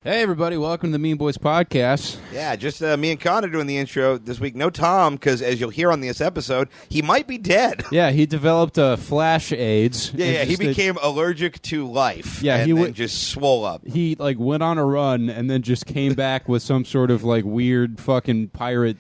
Hey, everybody. Welcome to the Mean Boys Podcast. Yeah, just me and Connor doing the intro this week. No Tom, because as you'll hear on this episode, he might be dead. Yeah, he developed flash AIDS. Yeah, he became allergic to life. Yeah, and then just swole up. He went on a run and then just came back with some sort of weird fucking pirate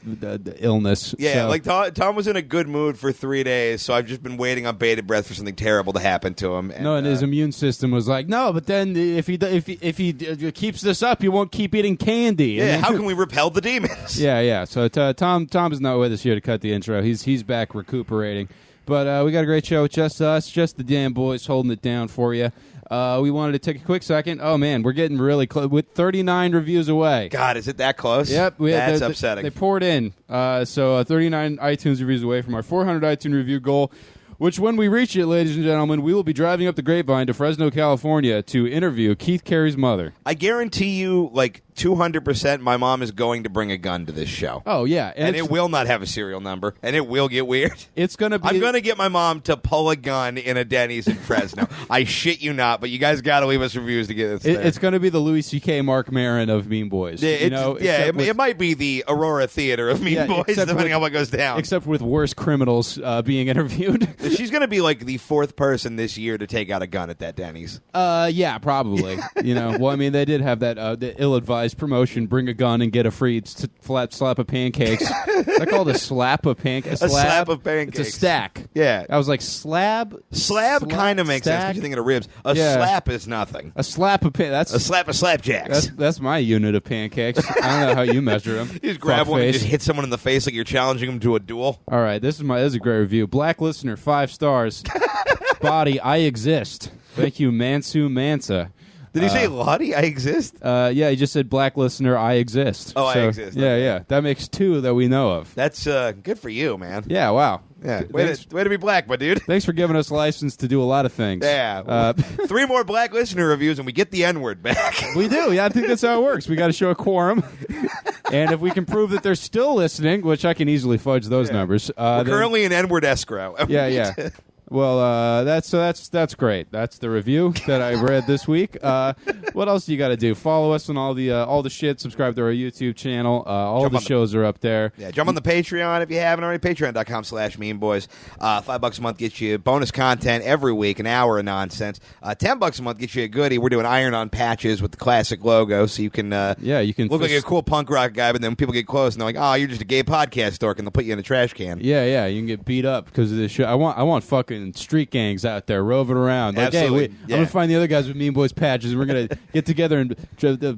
illness. Yeah, so. Tom was in a good mood for 3 days, so I've just been waiting on bated breath for something terrible to happen to him. And his immune system was like, no, but then if he keeps this up, you won't keep eating candy. Yeah, how can we repel the demons? Yeah. So Tom is not with us here to cut the intro. He's back recuperating. But we got a great show. Just us, just the damn boys holding it down for you. We wanted to take a quick second. Oh, man, we're getting really close. With 39 reviews away. God, is it that close? Yep. That's upsetting. They poured in. So 39 iTunes reviews away from our 400 iTunes review goal, which when we reach it, ladies and gentlemen, we will be driving up the grapevine to Fresno, California to interview Keith Carey's mother. I guarantee you, 200% my mom is going to bring a gun to this show. Oh, yeah. And it will not have a serial number, and it will get weird. It's going to be... I'm going to get my mom to pull a gun in a Denny's in Fresno. I shit you not, but you guys got to leave us reviews to get this there. It's going to be the Louis C.K. Mark Maron of Mean Boys. Yeah, it might be the Aurora Theater of Mean Boys, depending on what goes down. Except with worse criminals being interviewed. She's going to be the fourth person this year to take out a gun at that Denny's. Yeah, probably. Well, I mean, they did have that the ill-advised promotion, bring a gun and get a free flat slap of pancakes. They're called a slap of pancakes. A slab of pancakes. It's a stack. Yeah. I was like, slab? Slab kind of makes sense because you're thinking of ribs. A slap is nothing. A slap of pancakes. A slap of slapjacks. That's my unit of pancakes. I don't know how you measure them. You just grab one and just hit someone in the face like you're challenging them to a duel. All right, this is a great review. Black listener, 5 stars. Body, I exist. Thank you, Mansu Mansa. Did he say Lottie, I exist? Yeah, he just said black listener, I exist. Oh, I exist. Yeah, yeah. That makes 2 that we know of. That's good for you, man. Yeah, wow. Yeah, way to be black, my dude. Thanks for giving us license to do a lot of things. Yeah. 3 more black listener reviews and we get the N-word back. We do. Yeah, I think that's how it works. We got to show a quorum. And if we can prove that they're still listening, which I can easily fudge those numbers. We're currently in N-word escrow. Yeah. Well, that's great. That's the review that I read this week. What else do you got to do? Follow us on all the shit. Subscribe to our YouTube channel. All the shows are up there. Yeah, jump on the Patreon if you haven't already. Patreon.com/meanboys. $5 a month gets you bonus content every week, an hour of nonsense. $10 a month gets you a goodie. We're doing iron-on patches with the classic logo, so you can you can look like a cool punk rock guy. But then when people get close and they're like, "Oh, you're just a gay podcast dork," and they'll put you in a trash can. Yeah. You can get beat up because of this shit. I want fucking street gangs out there roving around. Absolutely. Hey, I'm gonna find the other guys with Mean Boys patches, and we're gonna get together and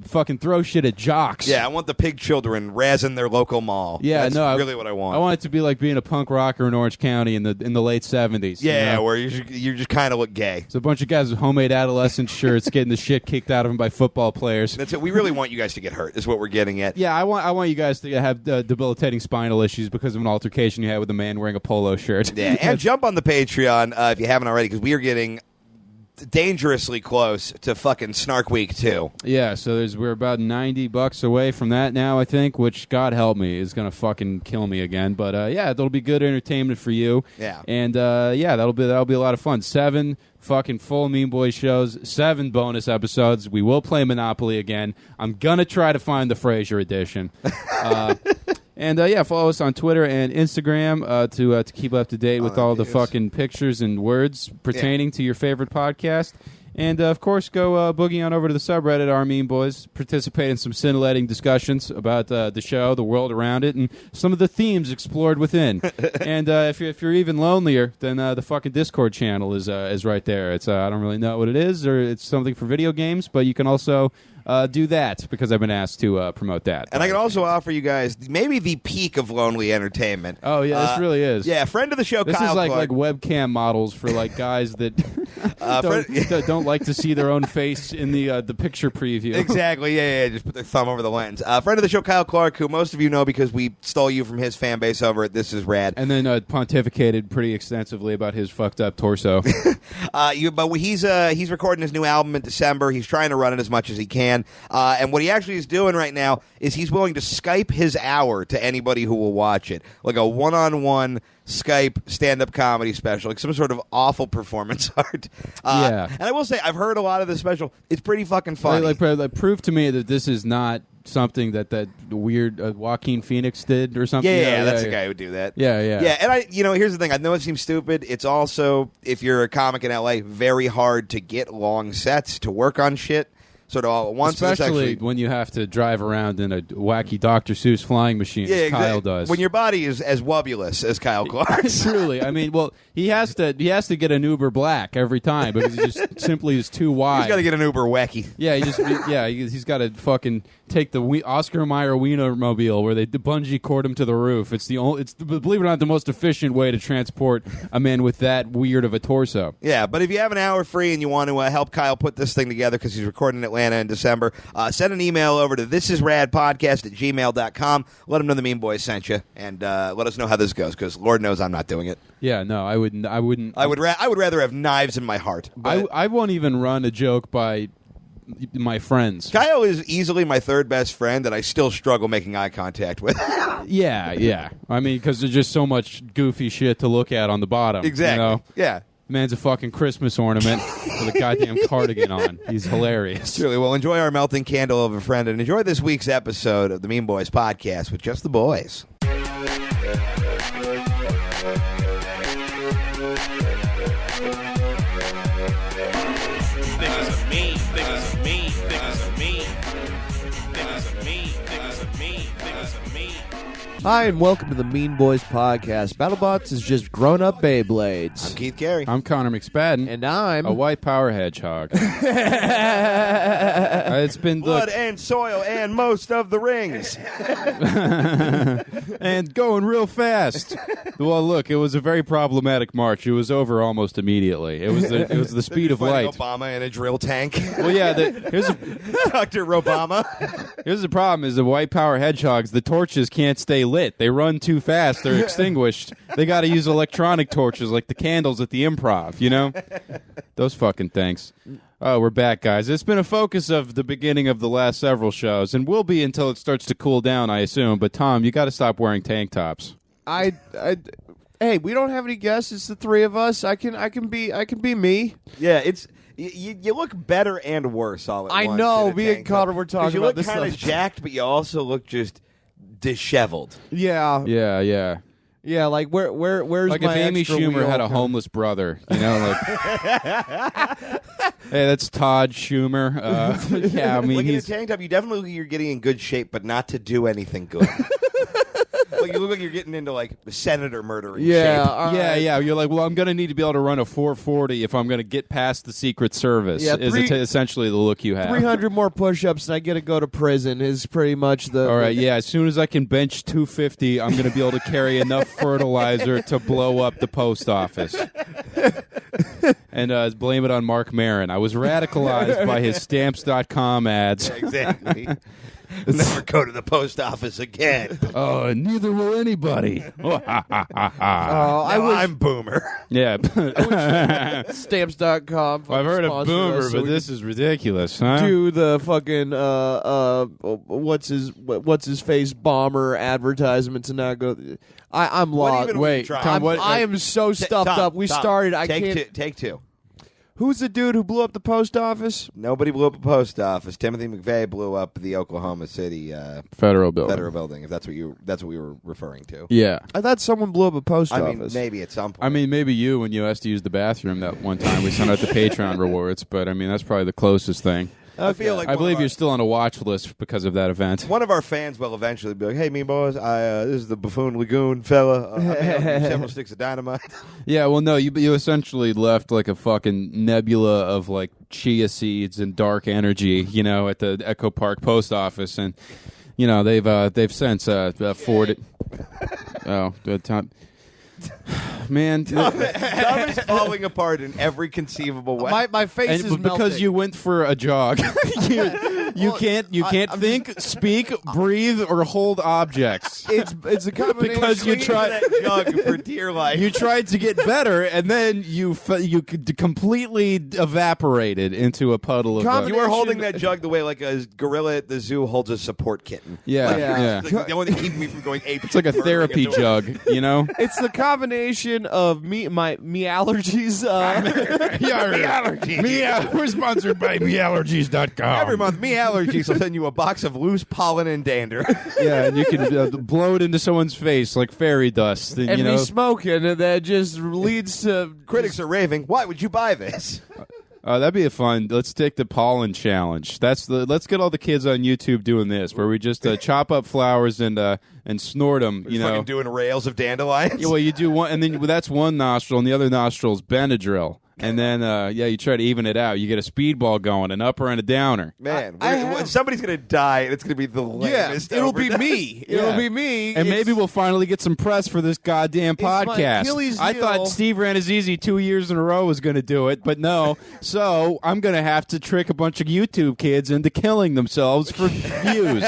fucking throw shit at jocks. Yeah, I want the pig children razzing their local mall. Yeah, that's really what I want. I want it to be like being a punk rocker in Orange County in the late '70s. Yeah, where you just kind of look gay. It's a bunch of guys with homemade adolescent shirts getting the shit kicked out of them by football players. That's it. We really want you guys to get hurt. Is what we're getting at. Yeah, I want you guys to have debilitating spinal issues because of an altercation you had with a man wearing a polo shirt. Yeah, and jump on the Patreon if you haven't already, because we are getting dangerously close to fucking Snark Week 2. Yeah, so we're about $90 away from that now, I think, which, God help me, is going to fucking kill me again. But yeah, that'll be good entertainment for you. Yeah. And yeah, that'll be a lot of fun. 7 fucking full Mean Boys shows, 7 bonus episodes. We will play Monopoly again. I'm going to try to find the Frasier edition. And yeah, follow us on Twitter and Instagram to keep up to date with all the fucking pictures and words pertaining to your favorite podcast. And, of course, go boogie on over to the subreddit, Our Mean Boys. Participate in some scintillating discussions about the show, the world around it, and some of the themes explored within. And if you're even lonelier, then the fucking Discord channel is right there. It's I don't really know what it is, or it's something for video games, but you can also do that because I've been asked to promote that. And I can also offer you guys maybe the peak of lonely entertainment. Oh, yeah, this really is. Yeah, friend of the show, This Kyle is like Clark. webcam models for guys that don't like to see their own face in the picture preview. Exactly, yeah, just put their thumb over the lens. Friend of the show, Kyle Clark, who most of you know because we stole you from his fan base over at This Is Rad. And then pontificated pretty extensively about his fucked up torso. But he's recording his new album in December. He's trying to run it as much as he can. man. And what he actually is doing right now is he's willing to Skype his hour to anybody who will watch it, like a one-on-one Skype stand-up comedy special, like some sort of awful performance art. And I will say, I've heard a lot of this special. It's pretty fucking funny. Like prove to me that this is not something that weird Joaquin Phoenix did or something. Yeah, that's the guy who would do that. Yeah. And here's the thing. I know it seems stupid. It's also, if you're a comic in LA, very hard to get long sets to work on shit sort of all at once. Especially when you have to drive around in a wacky Dr. Seuss flying machine, as Kyle does. When your body is as wobulous as Kyle Clark's. Truly. I mean, well, he has to get an Uber Black every time because he just simply is too wide. He's got to get an Uber Wacky. Yeah, he's got to fucking take the Oscar Mayer Wienermobile where they bungee cord him to the roof. It's believe it or not, the most efficient way to transport a man with that weird of a torso. Yeah, but if you have an hour free and you want to help Kyle put this thing together because he's recording in Atlanta in December, send an email over to thisisradpodcast@gmail.com. Let him know the Mean Boys sent you, and let us know how this goes because Lord knows I'm not doing it. Yeah, no, I wouldn't. I would rather have knives in my heart. I won't even run a joke by my friends. Kyle is easily my third best friend that I still struggle making eye contact with. Yeah. I mean, because there's just so much goofy shit to look at on the bottom. Exactly. You know? Yeah. Man's a fucking Christmas ornament with a goddamn cardigan on. He's hilarious. Truly. Well, enjoy our melting candle of a friend and enjoy this week's episode of the Mean Boys podcast with just the boys. Hi, and welcome to the Mean Boys podcast. BattleBots is just grown-up Beyblades. I'm Keith Carey. I'm Connor McSpadden. And I'm a white power hedgehog. It's been blood and soil and most of the rings. And going real fast. Well, look, it was a very problematic march. It was over almost immediately. It was the speed of light. Obama in a drill tank. Well, yeah. Here's Dr. Obama. Here's the problem: is the white power hedgehogs, the torches can't stay lit. They run too fast. They're extinguished. They got to use electronic torches like the candles at the Improv. You know, those fucking things. Oh, we're back, guys. It's been a focus of the beginning of the last several shows, and will be until it starts to cool down, I assume. But Tom, you got to stop wearing tank tops. Hey, we don't have any guests. It's the three of us. I can be me. Yeah, it's. You look better and worse all at once. I know. Me and Connor were talking about this stuff. You look kind of jacked, but you also look just disheveled. Yeah. Yeah, like where's like my if Amy Schumer had a homeless brother, you know, like hey, that's Todd Schumer. Yeah, I mean, like in a tank top, you definitely look like you're getting in good shape, but not to do anything good. Like you look like you're getting into like senator murdering shape. Yeah. You're like, well, I'm gonna need to be able to run a 440 if I'm gonna get past the Secret Service. Yeah, essentially the look you have. 300 more push-ups and I get to go to prison is pretty much the. All right, yeah. As soon as I can bench 250, I'm gonna be able to carry enough fertilizer to blow up the post office. And blame it on Mark Maron. I was radicalized by his Stamps.com ads. Yeah, exactly. Never go to the post office again. Oh, neither will anybody. I'm Boomer. Yeah. Stamps.com. I've heard of Boomer, but this is ridiculous, huh? Do the fucking what's his face bomber advertisements and now go. I'm lost. Wait, Tom, I am so stuffed up. We started. I can't. Take two. Who's the dude who blew up the post office? Nobody blew up a post office. Timothy McVeigh blew up the Oklahoma City Federal Building. If that's what we were referring to. Yeah, I thought someone blew up a post office. I mean, maybe at some point. I mean, maybe you when you asked to use the bathroom that one time we sent out the Patreon rewards. But I mean, that's probably the closest thing. I feel like I believe you're still on a watch list because of that event. One of our fans will eventually be like, "Hey, Mean Boys, this is the Buffoon Lagoon fella. I made several sticks of dynamite." Yeah, well, no, you essentially left like a fucking nebula of like chia seeds and dark energy, you know, at the Echo Park post office, and you know they've since forwarded. Oh, good time. Man, Tom is falling apart in every conceivable way. My face is melting. because you went for a jog. You can't think, speak, breathe, or hold objects. It's a combination Because you try that jug for dear life. You tried to get better, and then you completely evaporated into a puddle of. You were holding that jug the way like a gorilla at the zoo holds a support kitten. Yeah. Like, the only thing keeping me from going ape. It's like a therapy jug, you know. It's the combination of me allergies. We're sponsored by meallergies.com. Every month, Me Allergies will send you a box of loose pollen and dander. Yeah, and you can blow it into someone's face like fairy dust. And, And you know, me smoking, and that just leads to Critics are raving. Why would you buy this? that'd be a fun. Let's take the pollen challenge. Let's get all the kids on YouTube doing this, where we just chop up flowers and snort them. You know, Fucking doing rails of dandelions. yeah, well, you do one, and then that's one nostril, and the other nostril is Benadryl. And then, you try to even it out. You get a speedball going, an upper and a downer. Man, somebody's going to die, and it's going to be the lamest. it'll be overdose. me. Yeah. It'll be me. And maybe we'll finally get some press for this goddamn my podcast. Achilles I heel. thought Steve Ranazizi 2 years in a row was going to do it, but no. So I'm going to have to trick a bunch of YouTube kids into killing themselves for views.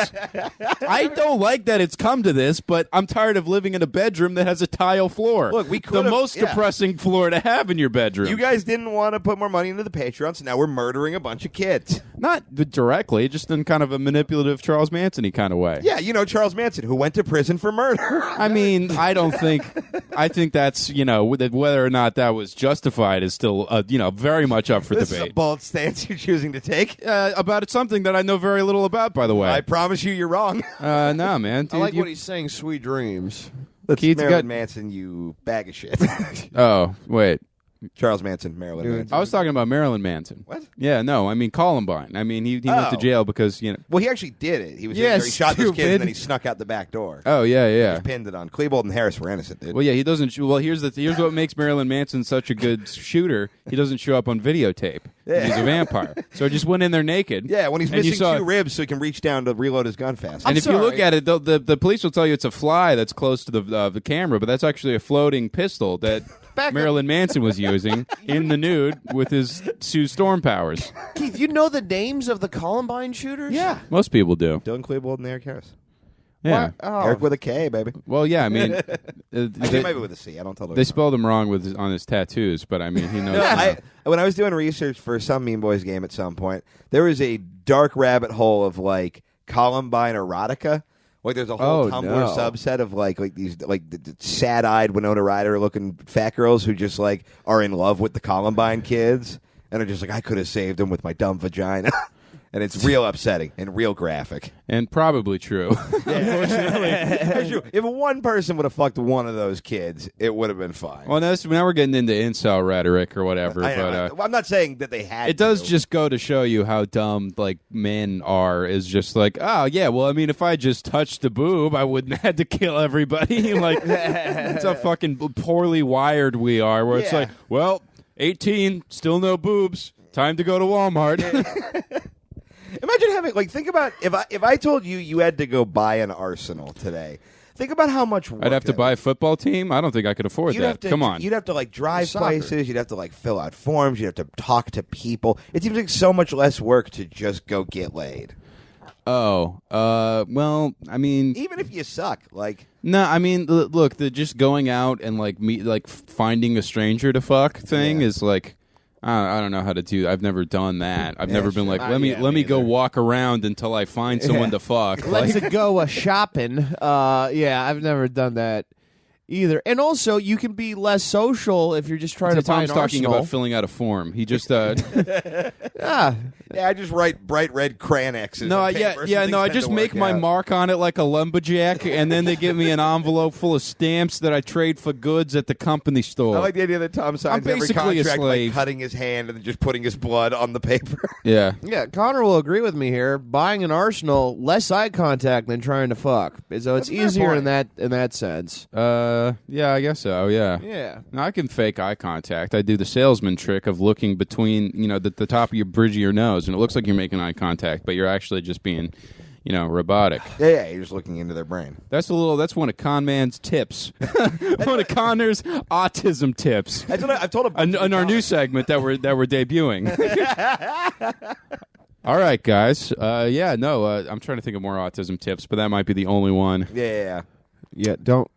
I don't like that it's come to this, but I'm tired of living in a bedroom that has a tile floor. Look, we the could've- most depressing floor to have in your bedroom. You guys didn't want to put more money into the Patreon, so now we're murdering a bunch of kids. Not directly, just in kind of a manipulative Charles Manson-y kind of way. Yeah, you know Charles Manson, who went to prison for murder. I mean, I think that's, whether or not that was justified is still, very much up for This is a debate. bold stance you're choosing to take. About something that I know very little about, by the way. I promise you, you're wrong. No, man. I like what he's saying. Sweet dreams. That's Keith's Marilyn got- Manson, you bag of shit. Oh, wait. Charles Manson, Marilyn Manson. I was talking about Marilyn Manson. What? Yeah, no, I mean Columbine. I mean, he went to Oh. jail because, Well, he actually did it. He was Yeah, in there, he shot those kids, stupid. and then he snuck out the back door. Oh, yeah. He pinned it on. Klebold and Harris were innocent, dude. Well, yeah, he doesn't. Well, here's what makes Marilyn Manson such a good shooter. He doesn't show up on videotape. Yeah. He's a vampire, so he just went in there naked. Yeah, when he's and you missing saw- two ribs so he can reach down to reload his gun fast. And if you sorry. look at it, the police will tell you it's a fly that's close to the camera, but that's actually a floating pistol that Marilyn Manson was using in the nude with his Sue Storm powers. Keith, you know the names of the Columbine shooters? Yeah. Most people do. Dylan Klebold and Eric Harris. Yeah. Oh. Eric with a K, baby. Well, yeah. I mean, Actually, maybe with a C. I don't tell them. they spelled him wrong on his tattoos, but I mean, he knows. When I was doing research for some Mean Boys game at some point, there was a dark rabbit hole of like Columbine erotica. Like there's a whole Tumblr no. subset of like these like the sad-eyed Winona Ryder looking fat girls who just like are in love with the Columbine kids and are just like, I could have saved them with my dumb vagina. And it's real upsetting and real graphic. And probably true. Unfortunately, that's true. If one person would have fucked one of those kids, it would have been fine. Well, now we're getting into incel rhetoric or whatever, I know. but I'm not saying that they had. it does to. just go to show you how dumb like men are. Is just like, oh yeah, well, I mean, if I just touched the boob, I wouldn't have to kill everybody. Like, that's how fucking poorly wired we are. Where it's Yeah. like, well, 18, still no boobs. Time to go to Walmart. Imagine having think about if I told you had to go buy an arsenal today. Think about how much work I'd have to that buy a would football team. I don't think I could afford You'd that. have to, Come on. You'd have to drive Soccer. places. You'd have to fill out forms. You'd have to talk to people. It seems like so much less work to just go get laid. Oh, well, I mean, Even if you suck, no, I mean, look, the just going out and finding a stranger to fuck thing Yeah. is like, I don't know how to do. I've never done that. I've never been sure. like, let me go either. walk around until I find someone to fuck. Let's Like, go shopping. Yeah, I've never done that either. And also, you can be less social if you're just trying to buy Tom's an talking arsenal. about filling out a form. He just Ah, yeah, I just write bright red crayon X's. no, on paper, so I things just tend to make work my out. mark on it like a lumberjack, and then they give me an envelope full of stamps that I trade for goods at the company store. I like the idea that Tom signs every basically a contract by slave. cutting his hand and then just putting his blood on the paper. Yeah. yeah, Connor will agree with me here. Buying an arsenal, less eye contact than trying to fuck. So it's That's a fair easier point. in that sense. Yeah, I guess so. Yeah. Yeah. No, I can fake eye contact. I do the salesman trick of looking between, the top of your bridge of your nose, and it looks like you're making eye contact, but you're actually just being, robotic. Yeah, you're just looking into their brain. That's one of con man's tips. One of Connor's autism tips. That's what I've told him. In our new segment that we're debuting. All right, guys. I'm trying to think of more autism tips, but that might be the only one. Yeah, don't.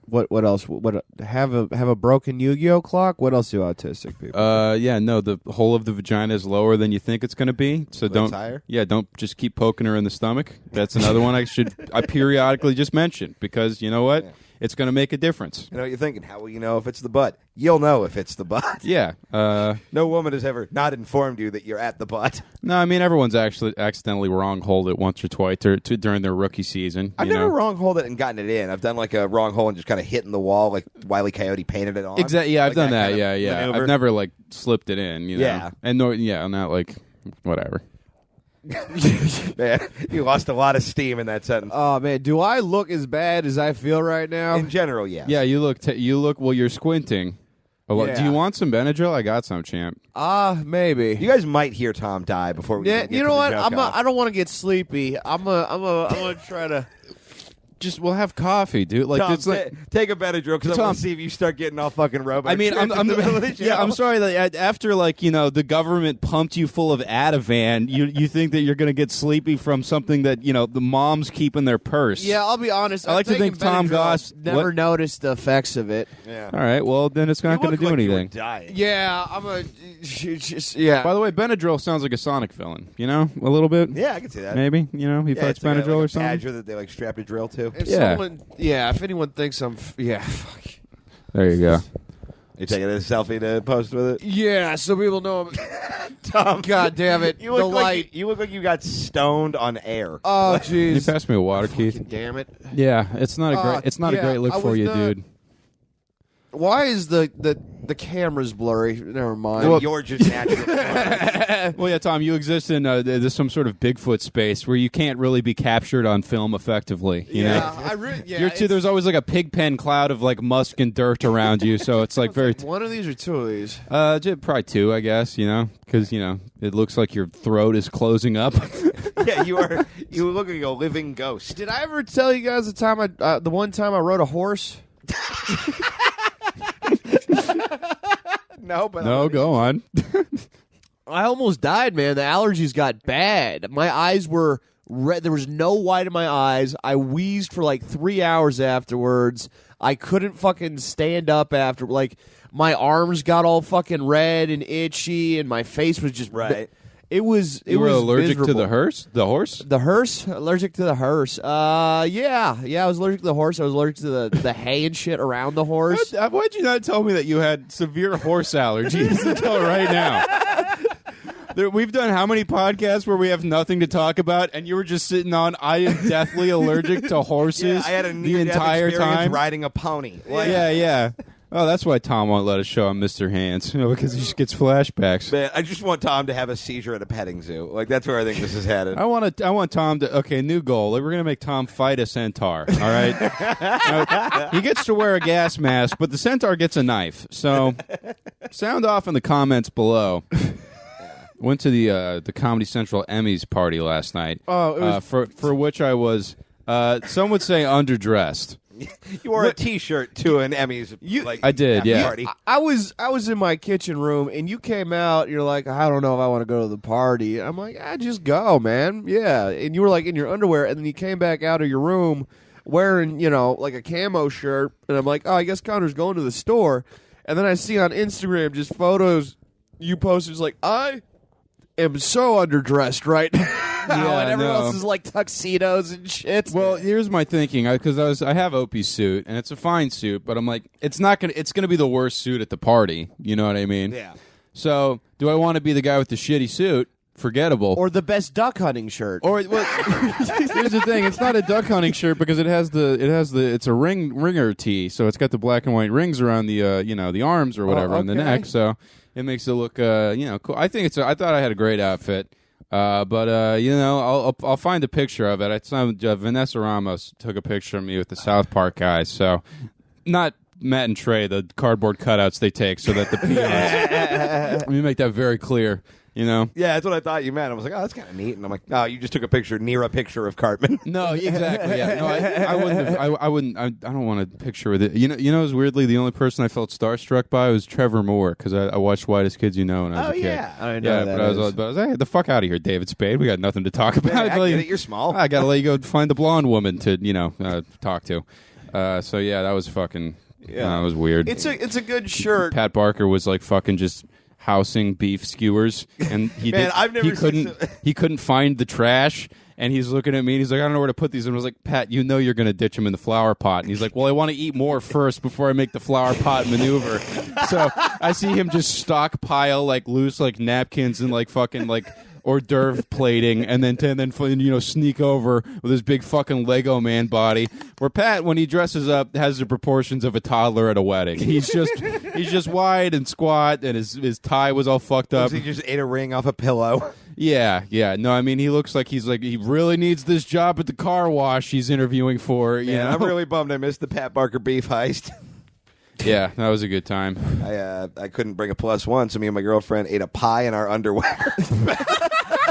What else? What have a broken Yu-Gi-Oh clock? What else do autistic people? The hole of the vagina is lower than you think it's going to be. So don't. Higher? Yeah, don't just keep poking her in the stomach. That's another one I periodically just mention because you know what? Yeah. It's going to make a difference. You know what you're thinking? How will you know if it's the butt? You'll know if it's the butt. Yeah. No woman has ever not informed you that you're at the butt. No, I mean everyone's actually accidentally wrong-holed it once or twice during their rookie season. I've never wrong-holed it and gotten it in. I've done like a wrong hole and just kind of hitting the wall like Wile E. Coyote painted it on. Exactly. Yeah, I've Like done that. kind of Yeah. maneuver. I've never like slipped it in. You know? Yeah. And not like whatever. Man, you lost a lot of steam in that sentence. Oh man, do I look as bad as I feel right now? In general, yes. Yeah, you look. Well, you're squinting. A lot. Yeah. Do you want some Benadryl? I got some, champ. Maybe. You guys might hear Tom die before we Yeah, even get you to know the what? joke off. I don't want to get sleepy. I'm gonna try to. Just we'll have coffee, dude. Like Tom, it's like. take a Benadryl because I Tom- want to see if you start getting all fucking robot. I mean, I'm in the middle of the show. yeah. I'm sorry that after the government pumped you full of Ativan, you think that you're going to get sleepy from something that the mom's keeping their purse. Yeah, I'll be honest. I like to think Tom Goss never noticed the effects of it. Yeah. All right. Well, then it's not You going to look do like you were anything. dying. Yeah, I'm a just yeah. By the way, Benadryl sounds like a Sonic villain. A little bit. Yeah, I can see that. Maybe. He Yeah, fights it's like Benadryl a or something. Badger that they like strapped a drill to. If anyone thinks I'm fuck. There you go. You taking a selfie to post with it? Yeah, so people know. Tom, God damn it! you the look light. like you look like you got stoned on air. Oh Can you jeez! pass me a water, Keith? Damn it! Yeah, it's not a great. It's not a great look I for was you, not- dude. Why is the camera's blurry? Never mind. And you're just natural. Well, yeah, Tom, you exist in there's some sort of Bigfoot space where you can't really be captured on film effectively. You know, I really. Yeah, you're it's- there's always like a pig pen cloud of like musk and dirt around you, so it's like very. one of these or two of these. Probably two, I guess. Because it looks like your throat is closing up. Yeah, you look like a living ghost. Did I ever tell you guys the one time I rode a horse? No, but No, go on. I almost died, man. The allergies got bad. My eyes were red. There was no white in my eyes. I wheezed for like 3 hours afterwards. I couldn't fucking stand up after. Like, my arms got all fucking red and itchy, and my face was just Right. It was. It You were was allergic miserable. to the hearse? The horse? The hearse? Allergic to the hearse. Yeah. I was allergic to the horse. I was allergic to the hay and shit around the horse. Why'd you not tell me that you had severe horse allergies until right now? We've done how many podcasts where we have nothing to talk about, and you were just sitting on, I am deathly allergic to horses Yeah, I had a the near-death entire experience time. riding a pony. Like, Yeah. Oh, that's why Tom won't let us show him Mr. Hands, because he just gets flashbacks. Man, I just want Tom to have a seizure at a petting zoo. Like, that's where I think this is headed. I want Tom to. Okay, new goal. We're gonna make Tom fight a centaur. All right. Now, he gets to wear a gas mask, but the centaur gets a knife. So, sound off in the comments below. Went to the Comedy Central Emmys party last night. Oh, it was for which I was. Some would say underdressed. You wore a T-shirt to an Emmys. I did, after yeah. Party. I was in my kitchen room, and you came out. You're like, I don't know if I want to go to the party. I'm like, just go, man. Yeah. And you were like in your underwear, and then you came back out of your room wearing, like a camo shirt. And I'm like, oh, I guess Connor's going to the store. And then I see on Instagram just photos you posted. It's like, I am so underdressed right now. Yeah, and everyone I know. else is like tuxedos and shit. Well, here's my thinking, because I have Opie's suit, and it's a fine suit, but I'm like, it's gonna be the worst suit at the party. You know what I mean? Yeah. So, do I want to be the guy with the shitty suit? Forgettable. or the best duck hunting shirt. Well, here's the thing: it's not a duck hunting shirt because it's a ringer tee, so it's got the black and white rings around the the arms or whatever and the okay. neck, so it makes it look cool. I think I thought I had a great outfit. But I'll find a picture of it. It's Vanessa Ramos took a picture of me with the South Park guys. So, not Matt and Trey, the cardboard cutouts they take so that the peons. Let me make that very clear. You know? Yeah, that's what I thought you meant. I was like, oh, that's kind of neat. And I'm like, oh, you just took a picture near a picture of Cartman. No, exactly. Yeah, no, I wouldn't. I wouldn't. I don't want to picture with it. You know, it was weirdly the only person I felt starstruck by was Trevor Moore because I watched Whitest Kids You Know when I was a kid. Yeah. I know But I was like, hey, get the fuck out of here, David Spade. We got nothing to talk about. I get it. You're small. I gotta let you go find the blonde woman to talk to. So yeah, that was fucking. That was weird. It's a good shirt. Pat Barker was like fucking just housing beef skewers, and he couldn't find the trash, and he's looking at me and he's like, I don't know where to put these, and I was like, Pat, you know you're gonna ditch them in the flower pot, and he's like, well, I want to eat more first before I make the flower pot maneuver. So I see him just stockpile like loose like napkins and like fucking like hors d'oeuvre plating, and then sneak over with his big fucking Lego man body. Where Pat, when he dresses up, has the proportions of a toddler at a wedding. He's just wide and squat, and his tie was all fucked up. He just ate a ring off a pillow. Yeah. No, I mean, he looks like he really needs this job at the car wash he's interviewing for. You know? I'm really bummed I missed the Pat Barker beef heist. Yeah, that was a good time. I couldn't bring a +1, so me and my girlfriend ate a pie in our underwear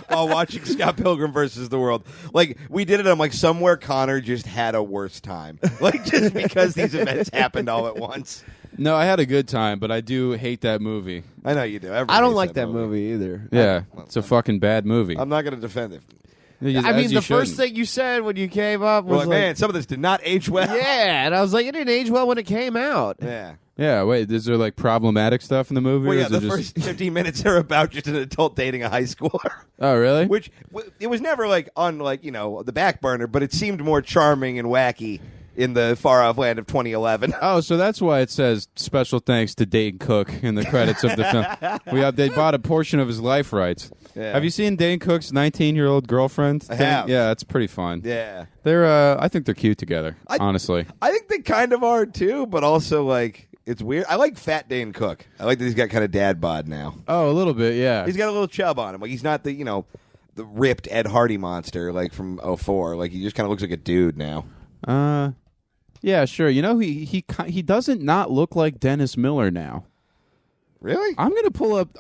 while watching Scott Pilgrim versus the World. Like, we did it on like somewhere Connor just had a worse time. Like, just because these events happened all at once. No, I had a good time, but I do hate that movie. I know you do. I don't like that movie either. Yeah, it's a fucking bad movie. I'm not going to defend it. I mean, the first thing you said when you came up was like, man, some of this did not age well. Yeah, and I was like, it didn't age well when it came out. Yeah. Yeah, wait, is there like problematic stuff in the movie? Well, yeah, the first 15 minutes are about just an adult dating a high schooler. Oh, really? Which, it was never like on the back burner, but it seemed more charming and wacky in the far-off land of 2011. Oh, so that's why it says special thanks to Dane Cook in the credits of the film. They bought a portion of his life rights. Yeah. Have you seen Dane Cook's 19-year-old girlfriend? I have. Yeah, it's pretty fun. Yeah. They're I think they're cute together, honestly. I think they kind of are too, but also like it's weird. I like fat Dane Cook. I like that he's got kind of dad bod now. Oh, a little bit, yeah. He's got a little chub on him. Like he's not the the ripped Ed Hardy monster like from 2004. Like he just kind of looks like a dude now. Yeah, sure. You know, he doesn't not look like Dennis Miller now. Really? I'm gonna pull up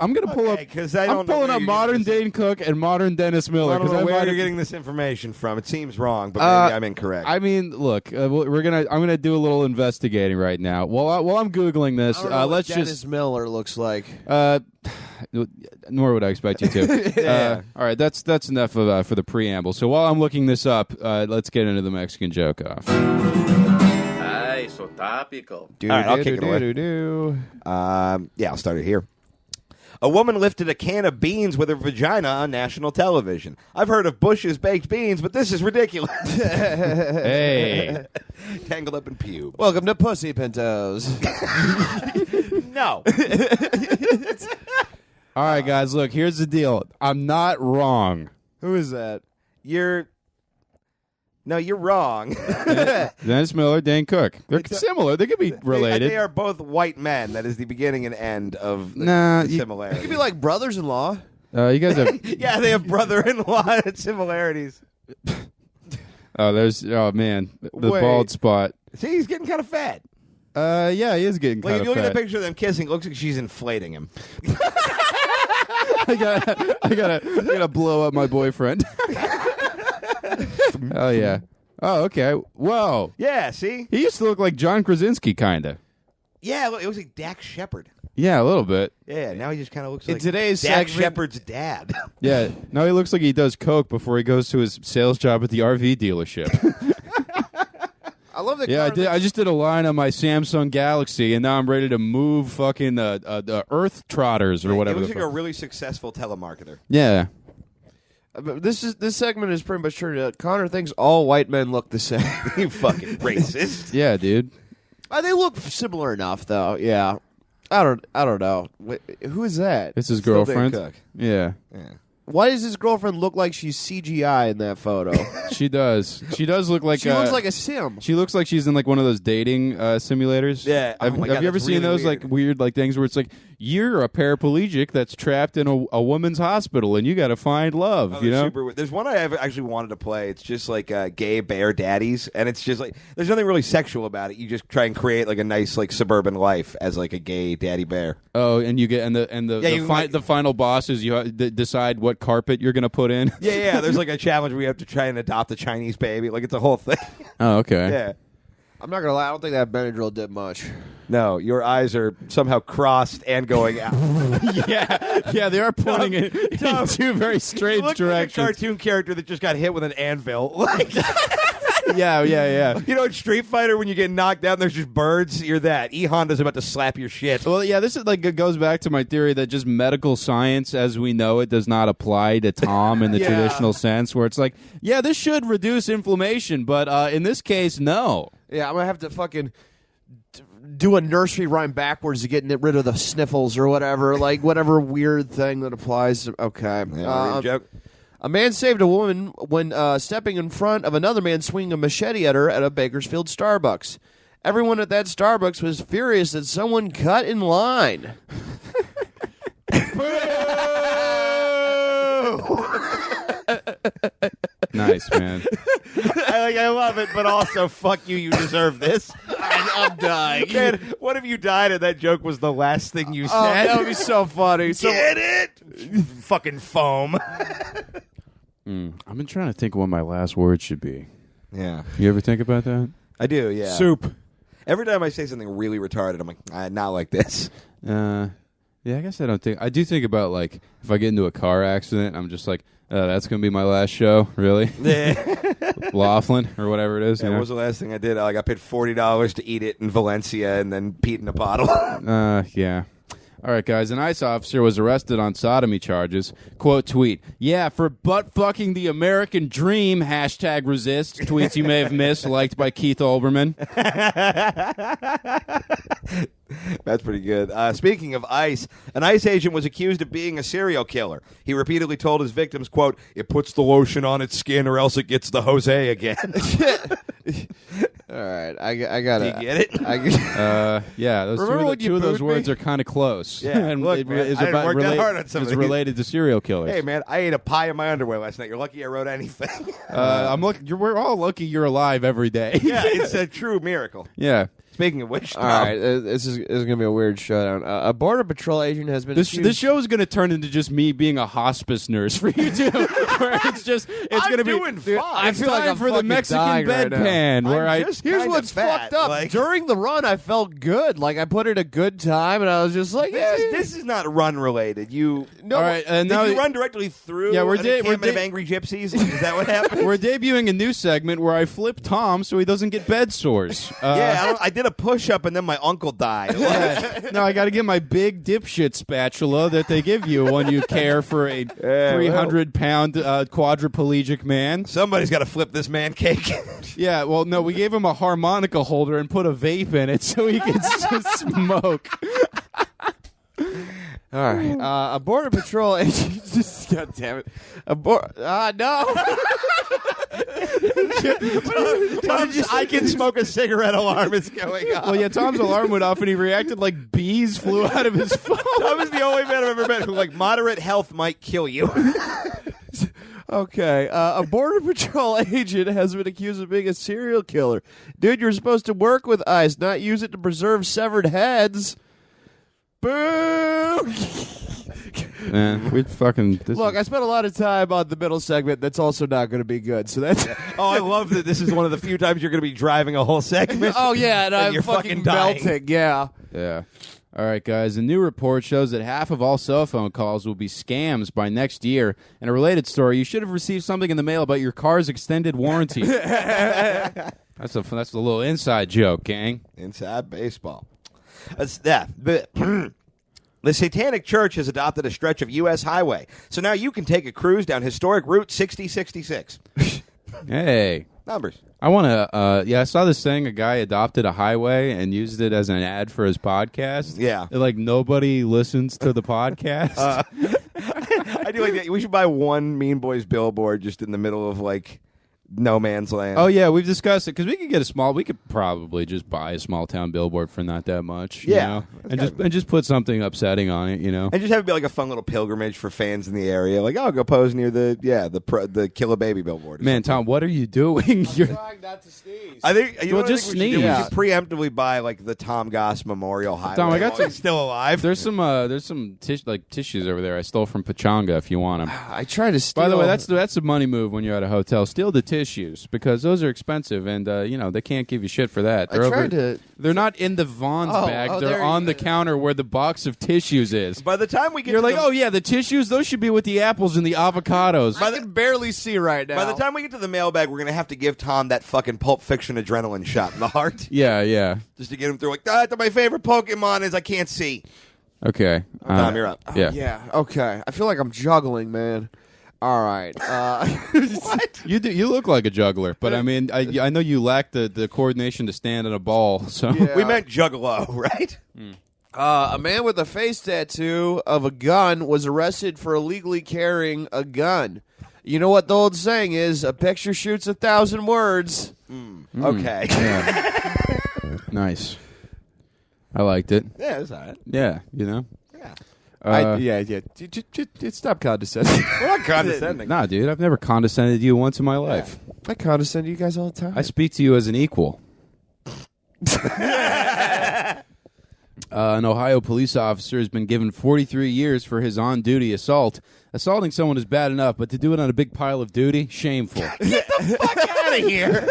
because I'm pulling up modern Dane Cook and modern Dennis Miller. I don't know where you're getting this information from. It seems wrong, but maybe I'm incorrect. I mean, look, I'm gonna do a little investigating right now. While I'm googling this, let's Dennis just Miller looks like. Nor would I expect you to. Yeah. All right, that's enough for the preamble. So while I'm looking this up, let's get into the Mexican joke off. So topical. All right, I'll kick it away. Yeah, I'll start it here. A woman lifted a can of beans with her vagina on national television. I've heard of Bush's baked beans, but this is ridiculous. Hey. Tangled up in pubes. Welcome to Pussy Pintos. No. All right, guys, look, here's the deal. I'm not wrong. Who is that? No, you're wrong. Dennis Miller, Dane Cook. They're similar. They could be related. They are both white men. That is the beginning and end of the similarity. They could be like brothers-in-law. You guys have... Yeah, they have brother-in-law similarities. Oh, man. The bald spot. See, he's getting kind of fat. Yeah, he is getting kind of fat. If you look at the picture of them kissing, it looks like she's inflating him. I gotta blow up my boyfriend. Oh, yeah. Oh, okay. Whoa. Yeah, see? He used to look like John Krasinski, kind of. Yeah, it was like Dax Shepard. Yeah, a little bit. Yeah, now he just kind of looks In like today's Dax segment- Shepard's dad. Yeah, now he looks like he does coke before he goes to his sales job at the RV dealership. I love that. Yeah, I just did a line on my Samsung Galaxy, and now I'm ready to move fucking Earth Trotters or whatever. He looks like a really successful telemarketer. Yeah. This segment is pretty much true. Connor thinks all white men look the same. You fucking racist. Yeah, dude. They look similar enough, though. Yeah, I don't know. Who is that? It's his Still Dane girlfriend. Cook. Yeah. Why does his girlfriend look like she's CGI in that photo? She does. She does look like... She looks like a sim. She looks like she's in like one of those dating simulators. Yeah. Have you ever seen those like weird like things where it's like you're a paraplegic that's trapped in a woman's hospital, and you got to find love. You know, there's one I actually wanted to play. It's just like gay bear daddies, and it's just like there's nothing really sexual about it. You just try and create like a nice like suburban life as like a gay daddy bear. Oh, and you get the final boss is you decide what carpet you're going to put in. Yeah. There's like a challenge where you have to try and adopt a Chinese baby. Like it's a whole thing. Oh, okay. Yeah. I'm not gonna lie. I don't think that Benadryl did much. No, your eyes are somehow crossed and going out. yeah, they are pointing in two very strange you look directions. like a cartoon character that just got hit with an anvil. Like, yeah. you know, in Street Fighter, when you get knocked down, there's just birds. You're that. E Honda's about to slap your shit. Well, yeah, this is like it goes back to my theory that just medical science, as we know it, does not apply to Tom in the traditional sense. Where it's like, yeah, this should reduce inflammation, but in this case, no. Yeah, I'm gonna have to fucking do a nursery rhyme backwards to get rid of the sniffles or whatever, like whatever weird thing that applies. Okay. Joke. A man saved a woman when stepping in front of another man swinging a machete at her at a Bakersfield Starbucks. Everyone at that Starbucks was furious that someone cut in line. Nice, man. I love it, but also, fuck you, you deserve this. I'm dying. Man, what if you died and that joke was the last thing you said? Oh, that would be so funny. Get it? Fucking foam. I've been trying to think what my last word should be. Yeah. You ever think about that? I do, yeah. Soup. Every time I say something really retarded, I'm like, not like this. Yeah, I guess I don't think. I do think about, like, if I get into a car accident, I'm just like, that's going to be my last show? Really? Yeah. Laughlin or whatever it is. What was the last thing I did? I got paid $40 to eat it in Valencia and then peed in a bottle. Yeah. All right, guys. An ICE officer was arrested on sodomy charges. Quote tweet. Yeah, for butt fucking the American dream. Hashtag resist. Tweets you may have missed, liked by Keith Olbermann. That's pretty good. Speaking of ICE, an ICE agent was accused of being a serial killer. He repeatedly told his victims, quote, "It puts the lotion on its skin or else it gets the Jose again." All right, I got Do it. you get it? Yeah, those Remember when two you of those booed words me? are kind of close. Yeah, and look, man, is I didn't about work that hard on some of it's these. related to serial killers. Hey, man, I ate a pie in my underwear last night. You're lucky I wrote anything. We're all lucky you're alive every day. Yeah, it's a true miracle. Yeah. Speaking of which, All right, this is going to be a weird showdown. A Border Patrol agent has been This accused... show is going to turn into just me being a hospice nurse for you too, where it's I'm going to be. doing fine. I It's feel like time I'm for the fucking Mexican dying right now. bedpan, where I'm I. just Here's kinda what's fat, fucked up. like- During the run, I felt good. Like, I put in a good time, and I was just like, This is not run related. You No, All right, did now you run directly through? Yeah, we're an encampment of de- angry gypsies. Is that what happened? we're debuting a new segment where I flip Tom so he doesn't get bed sores. Yeah, I did a push up and then my uncle died. Yeah. No, I got to get my big dipshit spatula that they give you when you care for a 300-pound quadriplegic man. Somebody's got to flip this man cake. Yeah, well, no, we gave him a harmonica holder and put a vape in it so he could smoke. all right. A Border Patrol agent... Just, God damn it. No. I can smoke a cigarette alarm is going off. Well, yeah, Tom's alarm went off and he reacted like bees flew out of his phone. Tom is the only man I've ever met who, like, moderate health might kill you. Okay, a Border Patrol agent has been accused of being a serial killer. Dude, you're supposed to work with ICE, not use it to preserve severed heads. Boo! Man, we fucking... Look, I spent a lot of time on the middle segment. That's also not going to be good. So that's... Oh, I love that this is one of the few times you're going to be driving a whole segment. Oh, yeah, and I'm you're fucking dying. melting, yeah. Yeah. All right, guys. A new report shows that half of all cell phone calls will be scams by next year. And a related story, you should have received something in the mail about your car's extended warranty. That's a little inside joke, gang. Inside baseball. The Satanic Church has adopted a stretch of U.S. highway, so now you can take a cruise down historic Route 6066. Hey. Numbers. I want to, I saw this thing. A guy adopted a highway and used it as an ad for his podcast. Yeah. Like, nobody listens to the podcast. I do like that. We should buy one Mean Boys billboard just in the middle of, like, no man's land. Oh yeah, we've discussed it because we could probably just buy a small town billboard for not that much. Yeah. You know? and just put something upsetting on it. You know, And just have it be like a fun little pilgrimage for fans in the area. Like, oh, go pose near the Kill a Baby billboard. Man, Tom, what are you doing? You're trying not to sneeze. I think Well, what I just think we should do? sneeze. We should preemptively buy like the Tom Goss Memorial Highway. Tom, I got while some- he's still alive. there's some tissues over there I stole from Pachanga if you want them. I try to steal. By the way, that's a money move when you're at a hotel. Steal the tissues because those are expensive, and they can't give you shit for that. I tried to. They're not in the Vaughn's bag. oh, They're there on you the go. counter where the box of tissues is. By the time we get You're to like, the, oh yeah, the tissues. Those should be with the apples and the avocados. I can barely see right now. by the time we get to the mailbag, we're gonna have to give Tom that fucking Pulp Fiction adrenaline shot in the heart, Yeah. just to get him through. Like, my favorite Pokemon is I can't see. Okay. Tom, you're up. Yeah. Yeah. Okay. I feel like I'm juggling, man. All right. What? You do. You look like a juggler, but I mean, I know you lack the coordination to stand on a ball. So Yeah. We meant Juggalo, right? A man with a face tattoo of a gun was arrested for illegally carrying a gun. You know what the old saying is? A picture shoots 1,000 words. Okay. Yeah. Nice. I liked it. Yeah, that's all right. Yeah. You know. Yeah. Yeah. Stop condescending. We're not condescending. Nah, dude. I've never condescended to you once in my life. I condescend to you guys all the time. I speak to you as an equal. An Ohio police officer has been given 43 years for his on-duty assault. Assaulting someone is bad enough, but to do it on a big pile of duty, shameful. Get the fuck out of here.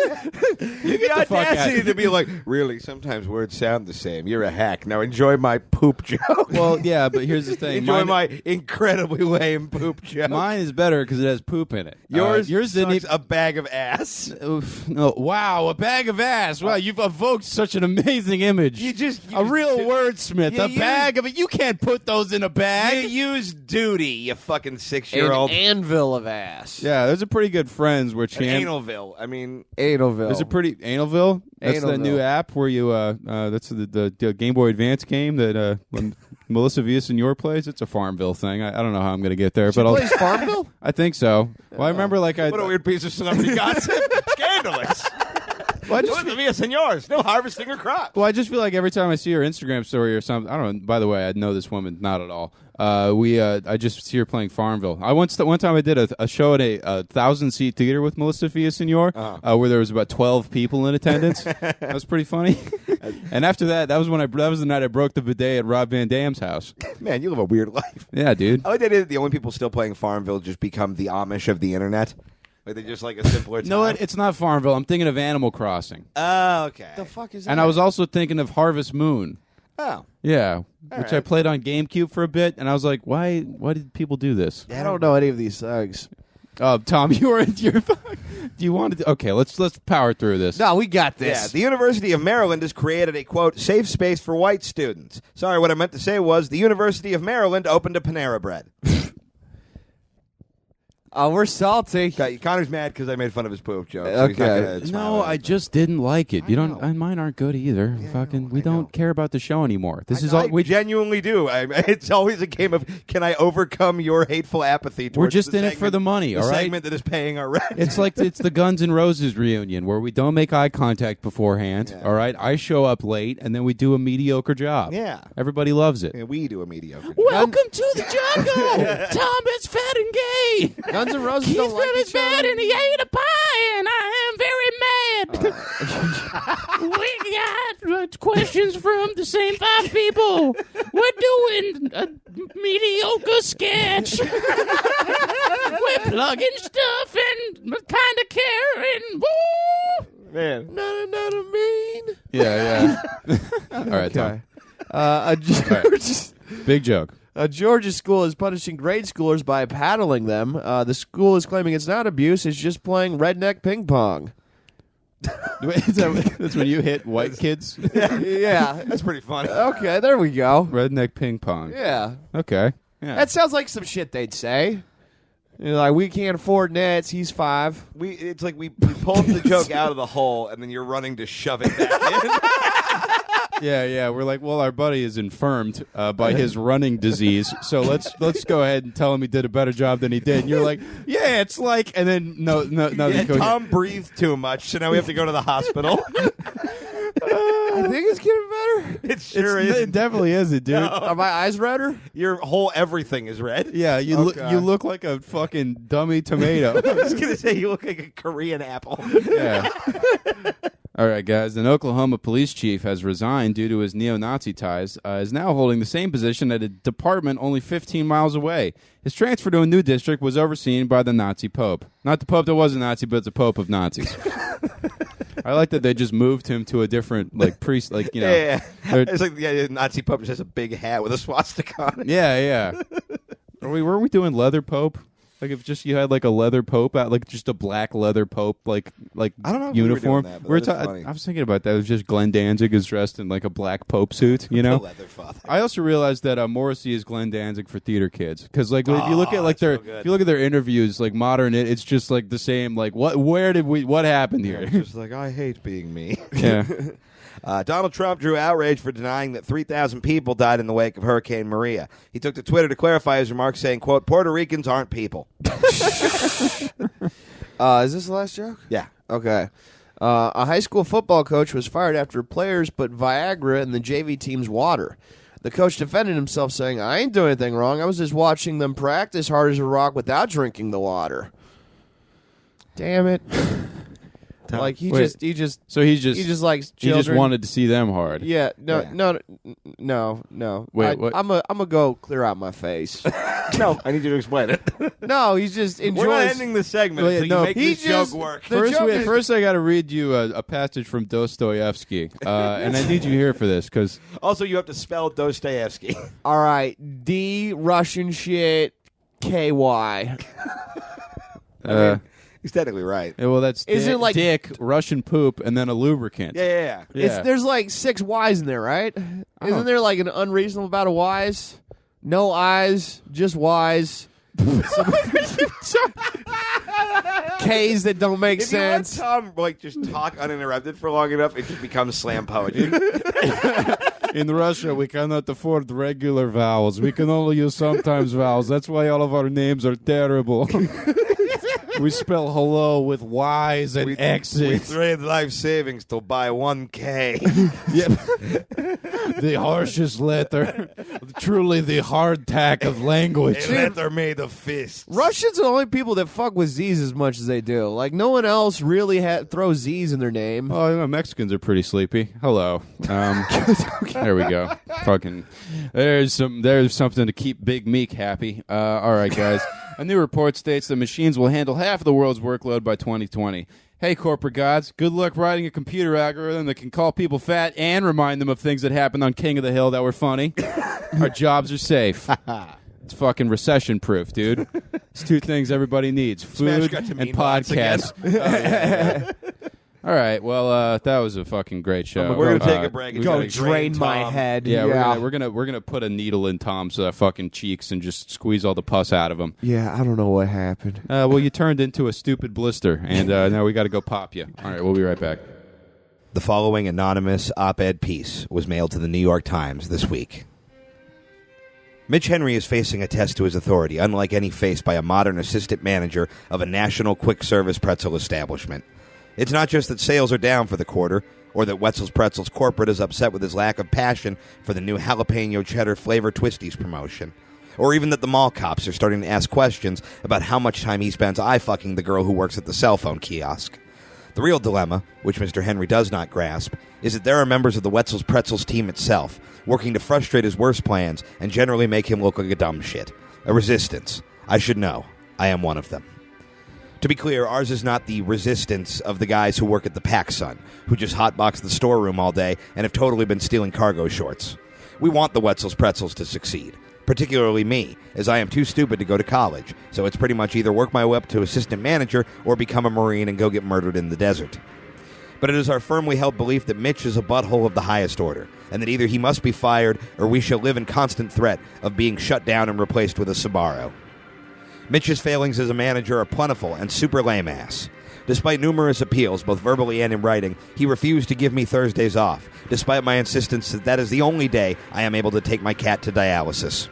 You get the fuck audacity out. to be like, really, sometimes words sound the same. You're a hack. Now enjoy my poop joke. Well, yeah, but here's the thing. Enjoy my incredibly lame poop joke. Mine is better because it has poop in it. yours didn't sucks a bag of ass. Oof, no, wow, a bag of ass. Wow, you've evoked such an amazing image. You just a real wordsmith. You A bag of it. You can't put those in a You bag. use duty, you fucking 6-year-old. anvil of ass. Yeah, there's a pretty good Friends where Analville. I mean, Analville. There's a pretty Analville. That's the Analville. new app where you that's the Game Boy Advance game that when Melissa Villaseñor plays. It's a Farmville thing. I don't know how I'm going to get there, but plays Farmville? I think so. Well, I remember like what a weird piece of celebrity gossip. Scandalous. Well, I just Melissa Villaseñor, no harvesting her crop. Well, I just feel like every time I see her Instagram story or something, I don't know. By the way, I know this woman not at all. I just see her playing Farmville. One time I did a show at a 1,000-seat theater with Melissa Villaseñor, where there was about 12 people in attendance. That was pretty funny. And after that, that was the night I broke the bidet at Rob Van Dam's house. Man, you live a weird life. Yeah, dude. I like the idea that the only people still playing Farmville just become the Amish of the internet. Like they just like a simpler time. You know what? It's not Farmville. I'm thinking of Animal Crossing. Oh, okay. the fuck is that? And I was also thinking of Harvest Moon. Oh. Yeah, which I right. played on GameCube for a bit, and I was like, why did people do this? I don't know any of these songs. Tom, you're do you want to? Okay, let's power through this. No, we got Yeah, this. the University of Maryland has created a, quote, safe space for white students. Sorry, what I meant to say was the University of Maryland opened a Panera Bread. Oh, we're salty. Connor's mad because I made fun of his poop joke. So he's not Okay. gonna smile No, at I it. just didn't like it. You don't. know. Mine aren't good either. Fucking, we I know. don't care about the show anymore. This is I all we. genuinely do. It's always a game of can I overcome your hateful apathy towards We're just the in it for the money. the All right. segment that is paying our rent. It's like it's the Guns N' Roses reunion where we don't make eye contact beforehand. Yeah. All right. I show up late and then we do a mediocre job. Yeah. Everybody loves it. Yeah, we do a mediocre job. Welcome to the jungle. Tom is fat and gay. Guns N' Roses don't like each other. and he ate a pie, and I am very mad. We got questions from the same 5 people. We're doing a mediocre sketch. We're plugging stuff and kind of caring. Woo! Man. Not a mean. Yeah. All right, Okay. Tom. Big joke. A Georgia school is punishing grade schoolers by paddling them. The school is claiming it's not abuse; it's just playing redneck ping pong. That's when you hit white kids. Yeah. That's pretty funny. Okay, there we go. Redneck ping pong. Yeah. Okay. Yeah. That sounds like some shit they'd say. You're like, we can't afford nets. He's 5. It's like we pulled the joke out of the hole, and then you're running to shove it back in. Yeah. We're like, well, our buddy is infirmed by his running disease, so let's go ahead and tell him he did a better job than he did. And you're like, yeah, it's like, and then no. Yeah, Tom breathed too much, so now we have to go to the hospital. I think it's getting better. It sure is. It definitely isn't, dude. No. Are my eyes redder? Your whole everything is red. Yeah, you look like a fucking dummy tomato. I was gonna say you look like a Korean apple. Yeah. All right, guys. An Oklahoma police chief has resigned due to his neo-Nazi ties. Is now holding the same position at a department only 15 miles away. His transfer to a new district was overseen by the Nazi Pope. Not the Pope that was a Nazi, but the Pope of Nazis. I like that they just moved him to a different, like, priest, like, you know. Yeah. It's like the Nazi Pope just has a big hat with a swastika on it. Yeah. Were we doing leather Pope? Like if just you had like a leather Pope out, like just a black leather Pope, like I don't know if uniform. We were doing that, but I was thinking about that. It was just Glenn Danzig is dressed in like a black Pope suit, you know. The leather father. I also realized that Morrissey is Glenn Danzig for theater kids because like if you look at like their so if you look at their interviews, like modern, it's just like the same. Like what happened here? Just like I hate being me. Yeah. Donald Trump drew outrage for denying that 3,000 people died in the wake of Hurricane Maria. He took to Twitter to clarify his remarks, saying, quote, Puerto Ricans aren't people. Is this the last joke? Yeah. Okay. A high school football coach was fired after players put Viagra in the JV team's water. The coach defended himself, saying, I ain't doing anything wrong. I was just watching them practice hard as a rock without drinking the water. Damn it. Like he just likes children. He just wanted to see them hard. Yeah, no. Wait, what? I'm gonna go clear out my face. No, I need you to explain it. No, he's just enjoys. We're not ending the segment until you make this joke work. First, I got to read you a passage from Dostoevsky, and I need you here for this because also you have to spell Dostoevsky. All right, D Russian shit KY. He's technically right. Yeah, well, that's Isn't it like dick, Russian poop, and then a lubricant. Yeah. There's like 6 Y's in there, right? Isn't there like an unreasonable amount of Y's? No I's, just Y's. K's that don't make sense. If you let Tom just talk uninterrupted for long enough, it just becomes slam poetry. In Russia, we cannot afford regular vowels. We can only use sometimes vowels. That's why all of our names are terrible. We spell hello with Y's and X's. We trade life savings to buy 1K. Yep. The harshest letter. Truly the hardtack of language. A letter made of fists. Russians are the only people that fuck with Z's as much as they do. Like, no one else really throws Z's in their name. Oh, you know, Mexicans are pretty sleepy. Hello. There we go. Fucking. There's something to keep Big Meek happy. All right, guys. A new report states that machines will handle half of the world's workload by 2020. Hey, corporate gods, good luck writing a computer algorithm that can call people fat and remind them of things that happened on King of the Hill that were funny. Our jobs are safe. It's fucking recession-proof, dude. It's 2 things everybody needs, food and podcasts. All right, well, that was a fucking great show. We're gonna take a break. Go drain my head. Yeah, we're gonna put a needle in Tom's fucking cheeks and just squeeze all the pus out of him. Yeah, I don't know what happened. Well, you turned into a stupid blister, and now we got to go pop you. All right, we'll be right back. The following anonymous op-ed piece was mailed to the New York Times this week. Mitch Henry is facing a test to his authority, unlike any faced by a modern assistant manager of a national quick-service pretzel establishment. It's not just that sales are down for the quarter, or that Wetzel's Pretzels corporate is upset with his lack of passion for the new jalapeno cheddar flavor Twisties promotion, or even that the mall cops are starting to ask questions about how much time he spends eye-fucking the girl who works at the cell phone kiosk. The real dilemma, which Mr. Henry does not grasp, is that there are members of the Wetzel's Pretzels team itself, working to frustrate his worst plans and generally make him look like a dumb shit. A resistance. I should know. I am one of them. To be clear, ours is not the resistance of the guys who work at the PacSun, who just hotbox the storeroom all day and have totally been stealing cargo shorts. We want the Wetzel's Pretzels to succeed, particularly me, as I am too stupid to go to college, so it's pretty much either work my way up to assistant manager or become a Marine and go get murdered in the desert. But it is our firmly held belief that Mitch is a butthole of the highest order, and that either he must be fired or we shall live in constant threat of being shut down and replaced with a Sbarro. Mitch's failings as a manager are plentiful and super lame-ass. Despite numerous appeals, both verbally and in writing, he refused to give me Thursdays off, despite my insistence that is the only day I am able to take my cat to dialysis.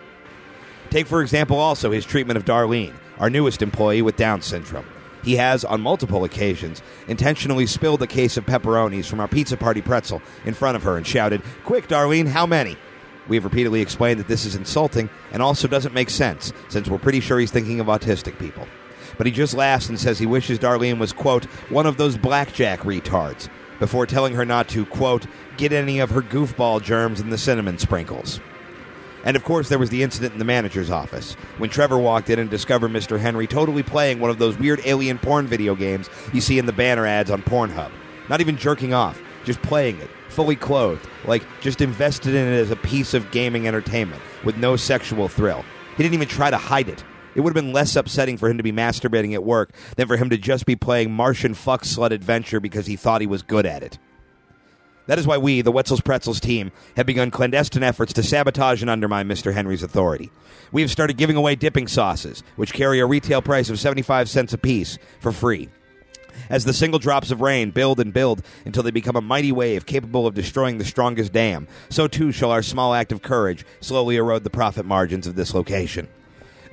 Take, for example, also his treatment of Darlene, our newest employee with Down syndrome. He has, on multiple occasions, intentionally spilled a case of pepperonis from our pizza party pretzel in front of her and shouted, "Quick, Darlene, how many?" We have repeatedly explained that this is insulting and also doesn't make sense, since we're pretty sure he's thinking of autistic people. But he just laughs and says he wishes Darlene was, quote, one of those blackjack retards, before telling her not to, quote, get any of her goofball germs in the cinnamon sprinkles. And of course there was the incident in the manager's office, when Trevor walked in and discovered Mr. Henry totally playing one of those weird alien porn video games you see in the banner ads on Pornhub. Not even jerking off, just playing it, fully clothed, like just invested in it as a piece of gaming entertainment, with no sexual thrill. He didn't even try to hide it. It would have been less upsetting for him to be masturbating at work than for him to just be playing Martian Fuck Slut Adventure because he thought he was good at it. That is why we, the Wetzel's Pretzels team, have begun clandestine efforts to sabotage and undermine Mr. Henry's authority. We have started giving away dipping sauces, which carry a retail price of 75 cents apiece, for free. As the single drops of rain build and build until they become a mighty wave capable of destroying the strongest dam, so too shall our small act of courage slowly erode the profit margins of this location.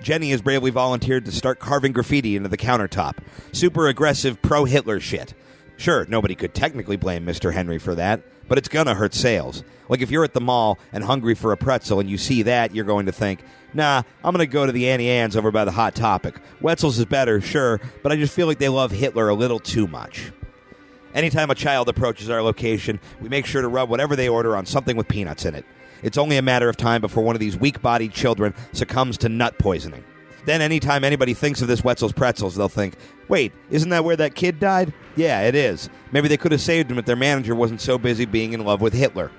Jenny has bravely volunteered to start carving graffiti into the countertop. Super aggressive pro-Hitler shit. Sure, nobody could technically blame Mr. Henry for that, but it's gonna hurt sales. Like if you're at the mall and hungry for a pretzel and you see that, you're going to think, nah, I'm gonna go to the Annie Ann's over by the Hot Topic. Wetzel's is better, sure, but I just feel like they love Hitler a little too much. Anytime a child approaches our location, we make sure to rub whatever they order on something with peanuts in it. It's only a matter of time before one of these weak-bodied children succumbs to nut poisoning. Then anytime anybody thinks of this Wetzel's Pretzels, they'll think, wait, isn't that where that kid died? Yeah, it is. Maybe they could have saved him if their manager wasn't so busy being in love with Hitler.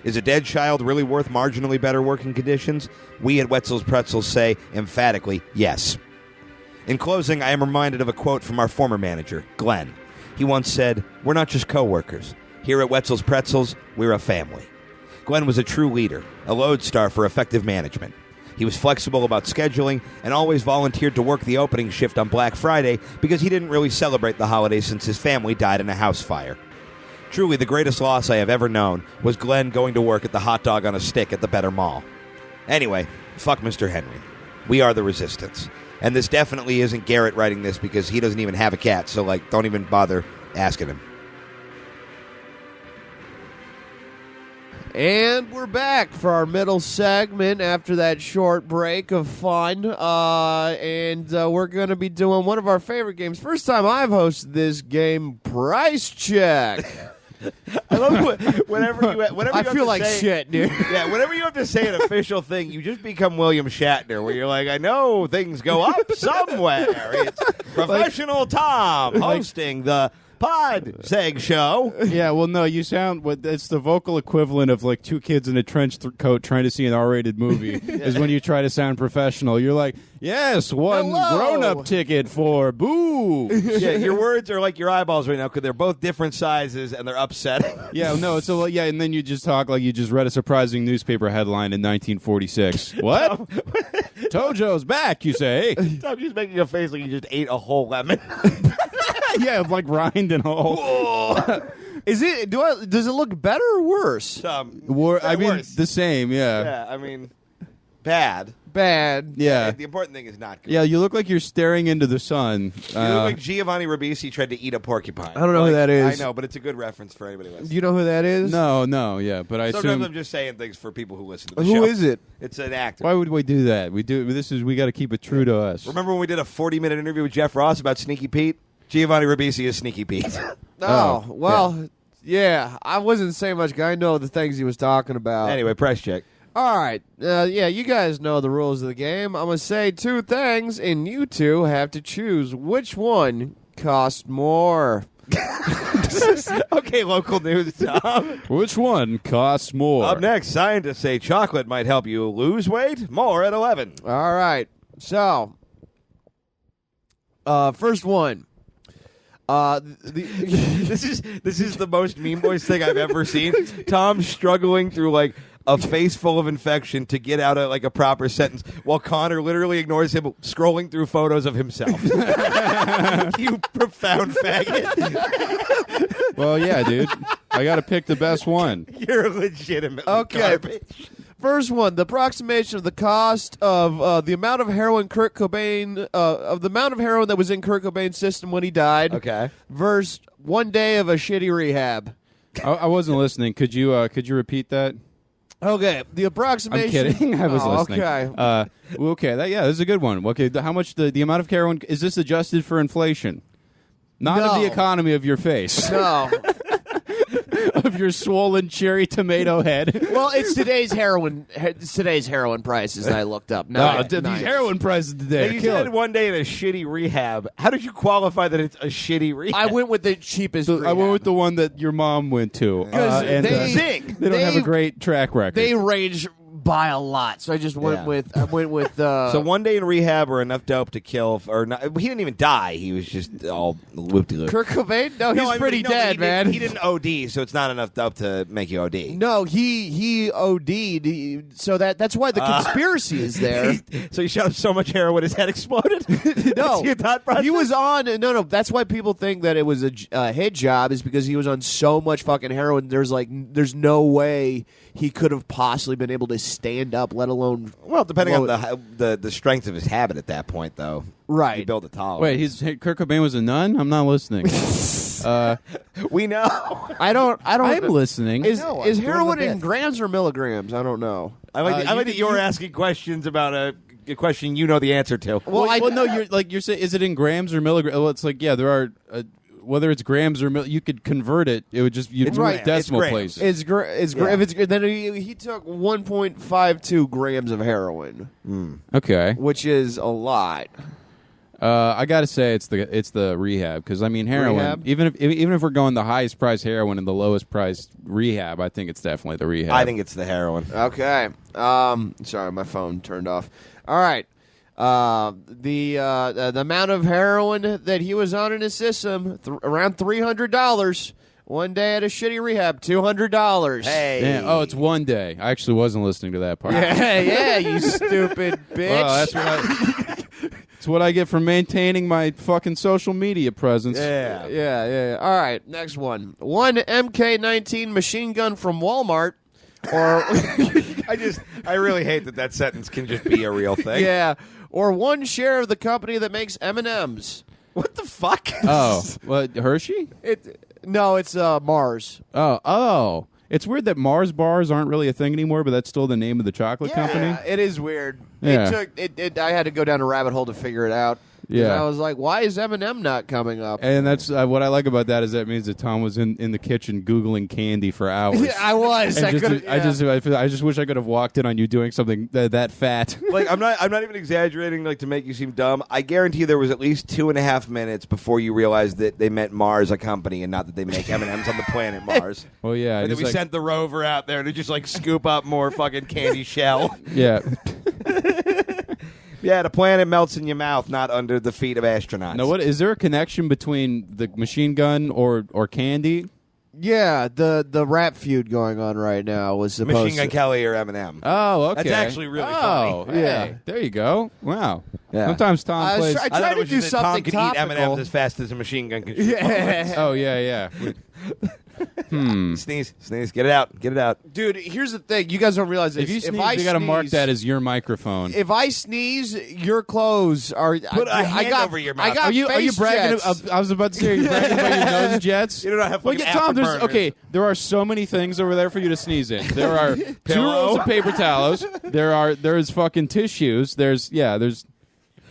Is a dead child really worth marginally better working conditions? We at Wetzel's Pretzels say, emphatically, yes. In closing, I am reminded of a quote from our former manager, Glenn. He once said, we're not just co-workers. Here at Wetzel's Pretzels, we're a family. Glenn was a true leader, a lodestar for effective management. He was flexible about scheduling and always volunteered to work the opening shift on Black Friday because he didn't really celebrate the holiday since his family died in a house fire. Truly, the greatest loss I have ever known was Glenn going to work at the hot dog on a stick at the Better Mall. Anyway, fuck Mr. Henry. We are the Resistance. And this definitely isn't Garrett writing this because he doesn't even have a cat, so, don't even bother asking him. And we're back for our middle segment after that short break of fun. And we're going to be doing one of our favorite games. First time I've hosted this game, Price Check. I love whenever you I feel like shit, dude. Yeah, whenever you have to say an official thing, you just become William Shatner, where you're like, I know things go up somewhere. It's Professional Tom hosting the Pod Seg Show. Yeah, well, no, you sound. It's the vocal equivalent of like two kids in a trench coat trying to see an R-rated movie. Is when you try to sound professional. You're like, yes, one grown-up ticket for boo. Yeah, your words are like your eyeballs right now because they're both different sizes and they're upsetting. Yeah, no, it's a yeah, and then you just talk like you just read a surprising newspaper headline in 1946. What? Tojo's back, you say? Stop just making a face like you just ate a whole lemon. Yeah, like rind and all. Is it? Does it look better or worse? I mean, worse. the same. Yeah. Yeah, I mean, bad. Bad. Yeah. The important thing is not good. Yeah, you look like you're staring into the sun. You look like Giovanni Ribisi tried to eat a porcupine. I don't know who that is. I know, but it's a good reference for anybody listening. Do you know who that is? No, yeah, but I Sometimes assume. I'm just saying things for people who listen to the Who show. is it? It's an actor. Why would we do that? We got to keep it true to us. Remember when we did a 40-minute interview with Jeff Ross about Sneaky Pete? Giovanni Ribisi is Sneaky Pete. Oh, well, yeah. I wasn't saying much. 'Cause I know the things he was talking about. Anyway, price check. All right. Yeah, you guys know the rules of the game. I'm going to say two things, and you two have to choose which one costs more. Okay, local news, Tom. Which one costs more? Up next, scientists say chocolate might help you lose weight. More at 11. All right. So, first one. This is the most Mean Boys thing I've ever seen. Tom struggling through a face full of infection to get out a proper sentence, while Connor literally ignores him scrolling through photos of himself. You profound faggot. Well, yeah, dude. I got to pick the best one. You're legitimately Okay. garbage. First one, the approximation of the cost of the amount of heroin Kurt Cobain of the amount of heroin that was in Kurt Cobain's system when he died. Okay. Versus 1 day of a shitty rehab. I wasn't listening. Could you repeat that? Okay, the approximation. I'm kidding. I was listening. Okay. Okay. This is a good one. Okay. How much the amount of heroin is this adjusted for inflation? Not of No. the economy of your face, No. of your swollen cherry tomato head. Well, it's today's heroin prices that I looked up. No, These heroin prices today. Now, you kill said it. 1 day in a shitty rehab. How did you qualify that it's a shitty rehab? I went with the cheapest. I went with the one that your mom went to. 'Cause and, they- they don't have a great track record. They range by a lot, so I just went Yeah. with. So 1 day in rehab or enough dope to kill, or not, he didn't even die. He was just all loop-de-loop. Kurt Cobain? No, he's pretty but dead, man. He didn't OD, so it's not enough dope to make you OD. No, he OD'd, so that's why the conspiracy is there. So he shot up so much heroin his head exploded? No, That's your thought process? he was on. No. That's why people think that it was a hit job, is because he was on so much fucking heroin. There's no way he could have possibly been able to stand up, let alone. Well, depending blow on the strength of his habit at that point, though. Right. He built a tolerance. Wait, Kurt Cobain was a nun? I'm not listening. We know. I don't. I'm listening. Is No, I'm is doing heroin the in bit. grams or milligrams? I don't know. I like that you're asking questions about a question you know the answer to. Well, no, you're saying, is it in grams or milligrams? Well, it's like, yeah, there are. Whether it's grams or you could convert it. It would just you'd It's move right. decimal It's grams. places. If it's then he took 1.52 grams of heroin, Okay, which is a lot. I got to say it's the rehab, because I mean heroin. Rehab? Even if we're going the highest price heroin and the lowest price rehab, I think it's definitely the rehab. I think it's the heroin. Okay. Sorry, my phone turned off. All right. The amount of heroin that he was on in his system, around $300. 1 day at a shitty rehab, $200. Hey. Yeah, oh, it's 1 day. I actually wasn't listening to that part. Yeah, you stupid bitch. Well, that's what I get for maintaining my fucking social media presence. Yeah. All right, next one. One MK19 machine gun from Walmart, or I really hate that sentence can just be a real thing. yeah, or one share of the company that makes M&Ms. What the fuck? Oh, what, Hershey? No, it's Mars. Oh. It's weird that Mars bars aren't really a thing anymore, but that's still the name of the chocolate company. Yeah, it is weird. Yeah. I had to go down a rabbit hole to figure it out. Yeah. I was like, why is M&M not coming up? And that's what I like about that is that means that Tom was in the kitchen Googling candy for hours. Yeah, I was. And I just wish I could have walked in on you doing something that fat. Like I'm not even exaggerating, like, to make you seem dumb. I guarantee there was at least 2.5 minutes before you realized that they meant Mars, a company, and not that they make M&Ms on the planet Mars. Well, yeah. And then we sent the rover out there to just like scoop up more fucking candy shell. Yeah. Yeah, the planet melts in your mouth, not under the feet of astronauts. Now, what is there a connection between the machine gun or candy? Yeah, the rap feud going on right now was supposed Machine Gun Kelly or Eminem. Oh, okay. That's actually really oh, funny. Yeah, Yeah. there you go. Wow. Yeah. Sometimes Tom plays. I I tried thought it to was do just that Tom something could topical. eat M&Ms as fast as a machine gun can shoot. Oh yeah. Sneeze, get it out, Dude, here's the thing. You guys don't realize this. If you sneeze, I you got to mark sneeze- that as your microphone. If I sneeze, your clothes are. Put a hand over your mouth. I got Are you face bragging? jets. I was about to say, are you bragging about your nose jets? You don't have Well, fucking yeah, Tom. There's afterburners. there are so many things over there for you to sneeze in. There are 2 Pillow. rolls of paper towels. There's fucking tissues. There's.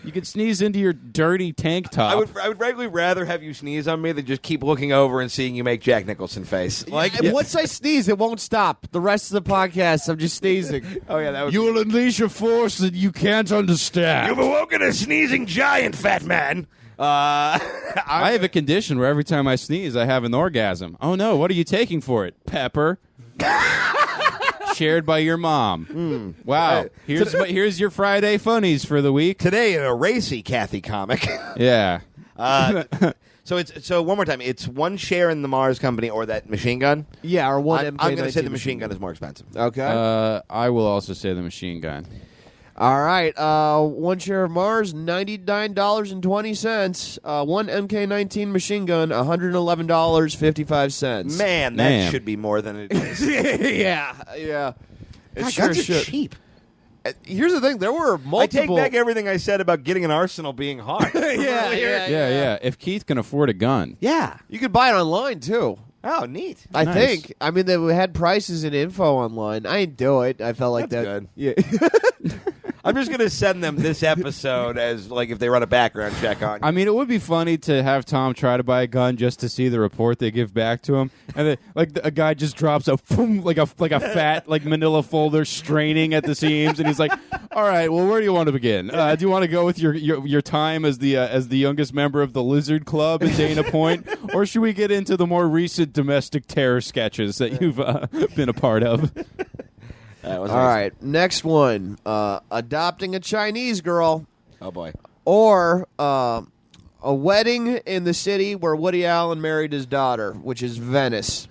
You could sneeze into your dirty tank top. I would frankly rather have you sneeze on me than just keep looking over and seeing you make Jack Nicholson face. Like, And once I sneeze, it won't stop. The rest of the podcast, I'm just sneezing. oh yeah, that would. You will unleash a force that you can't understand. You've awoken a sneezing giant, fat man. I have a condition where every time I sneeze, I have an orgasm. Oh no, what are you taking for it? Pepper. Shared by your mom. Wow. Here's your Friday funnies for the week. Today in a racy Kathy comic. Yeah. So one more time. It's one share in the Mars company or that machine gun. Yeah, or one I'm MK19 going to say the machine gun is more expensive. Okay. I will also say the machine gun. All right. One share of Mars, $99.20. One MK19 machine gun, $111.55. Man, that Damn. should be more than it is. yeah. It God, sure guns are should. cheap. Here's the thing: there were multiple. I take back everything I said about getting an arsenal being hard. Yeah. If Keith can afford a gun. Yeah. You could buy it online too. Oh, neat. I Nice. think. I mean, they had prices and info online. I didn't do it. I felt like That's that. good. Yeah. I'm just going to send them this episode as, like, if they run a background check on you. I mean, it would be funny to have Tom try to buy a gun just to see the report they give back to him, and then, like a guy just drops a boom, like a fat like Manila folder, straining at the seams, and he's like, "All right, well, where do you want to begin? Do you want to go with your time as the youngest member of the Lizard Club in Dana Point, or should we get into the more recent domestic terror sketches that you've been a part of?" All right. Next one: adopting a Chinese girl, Oh, boy. or a wedding in the city where Woody Allen married his daughter, which is Venice.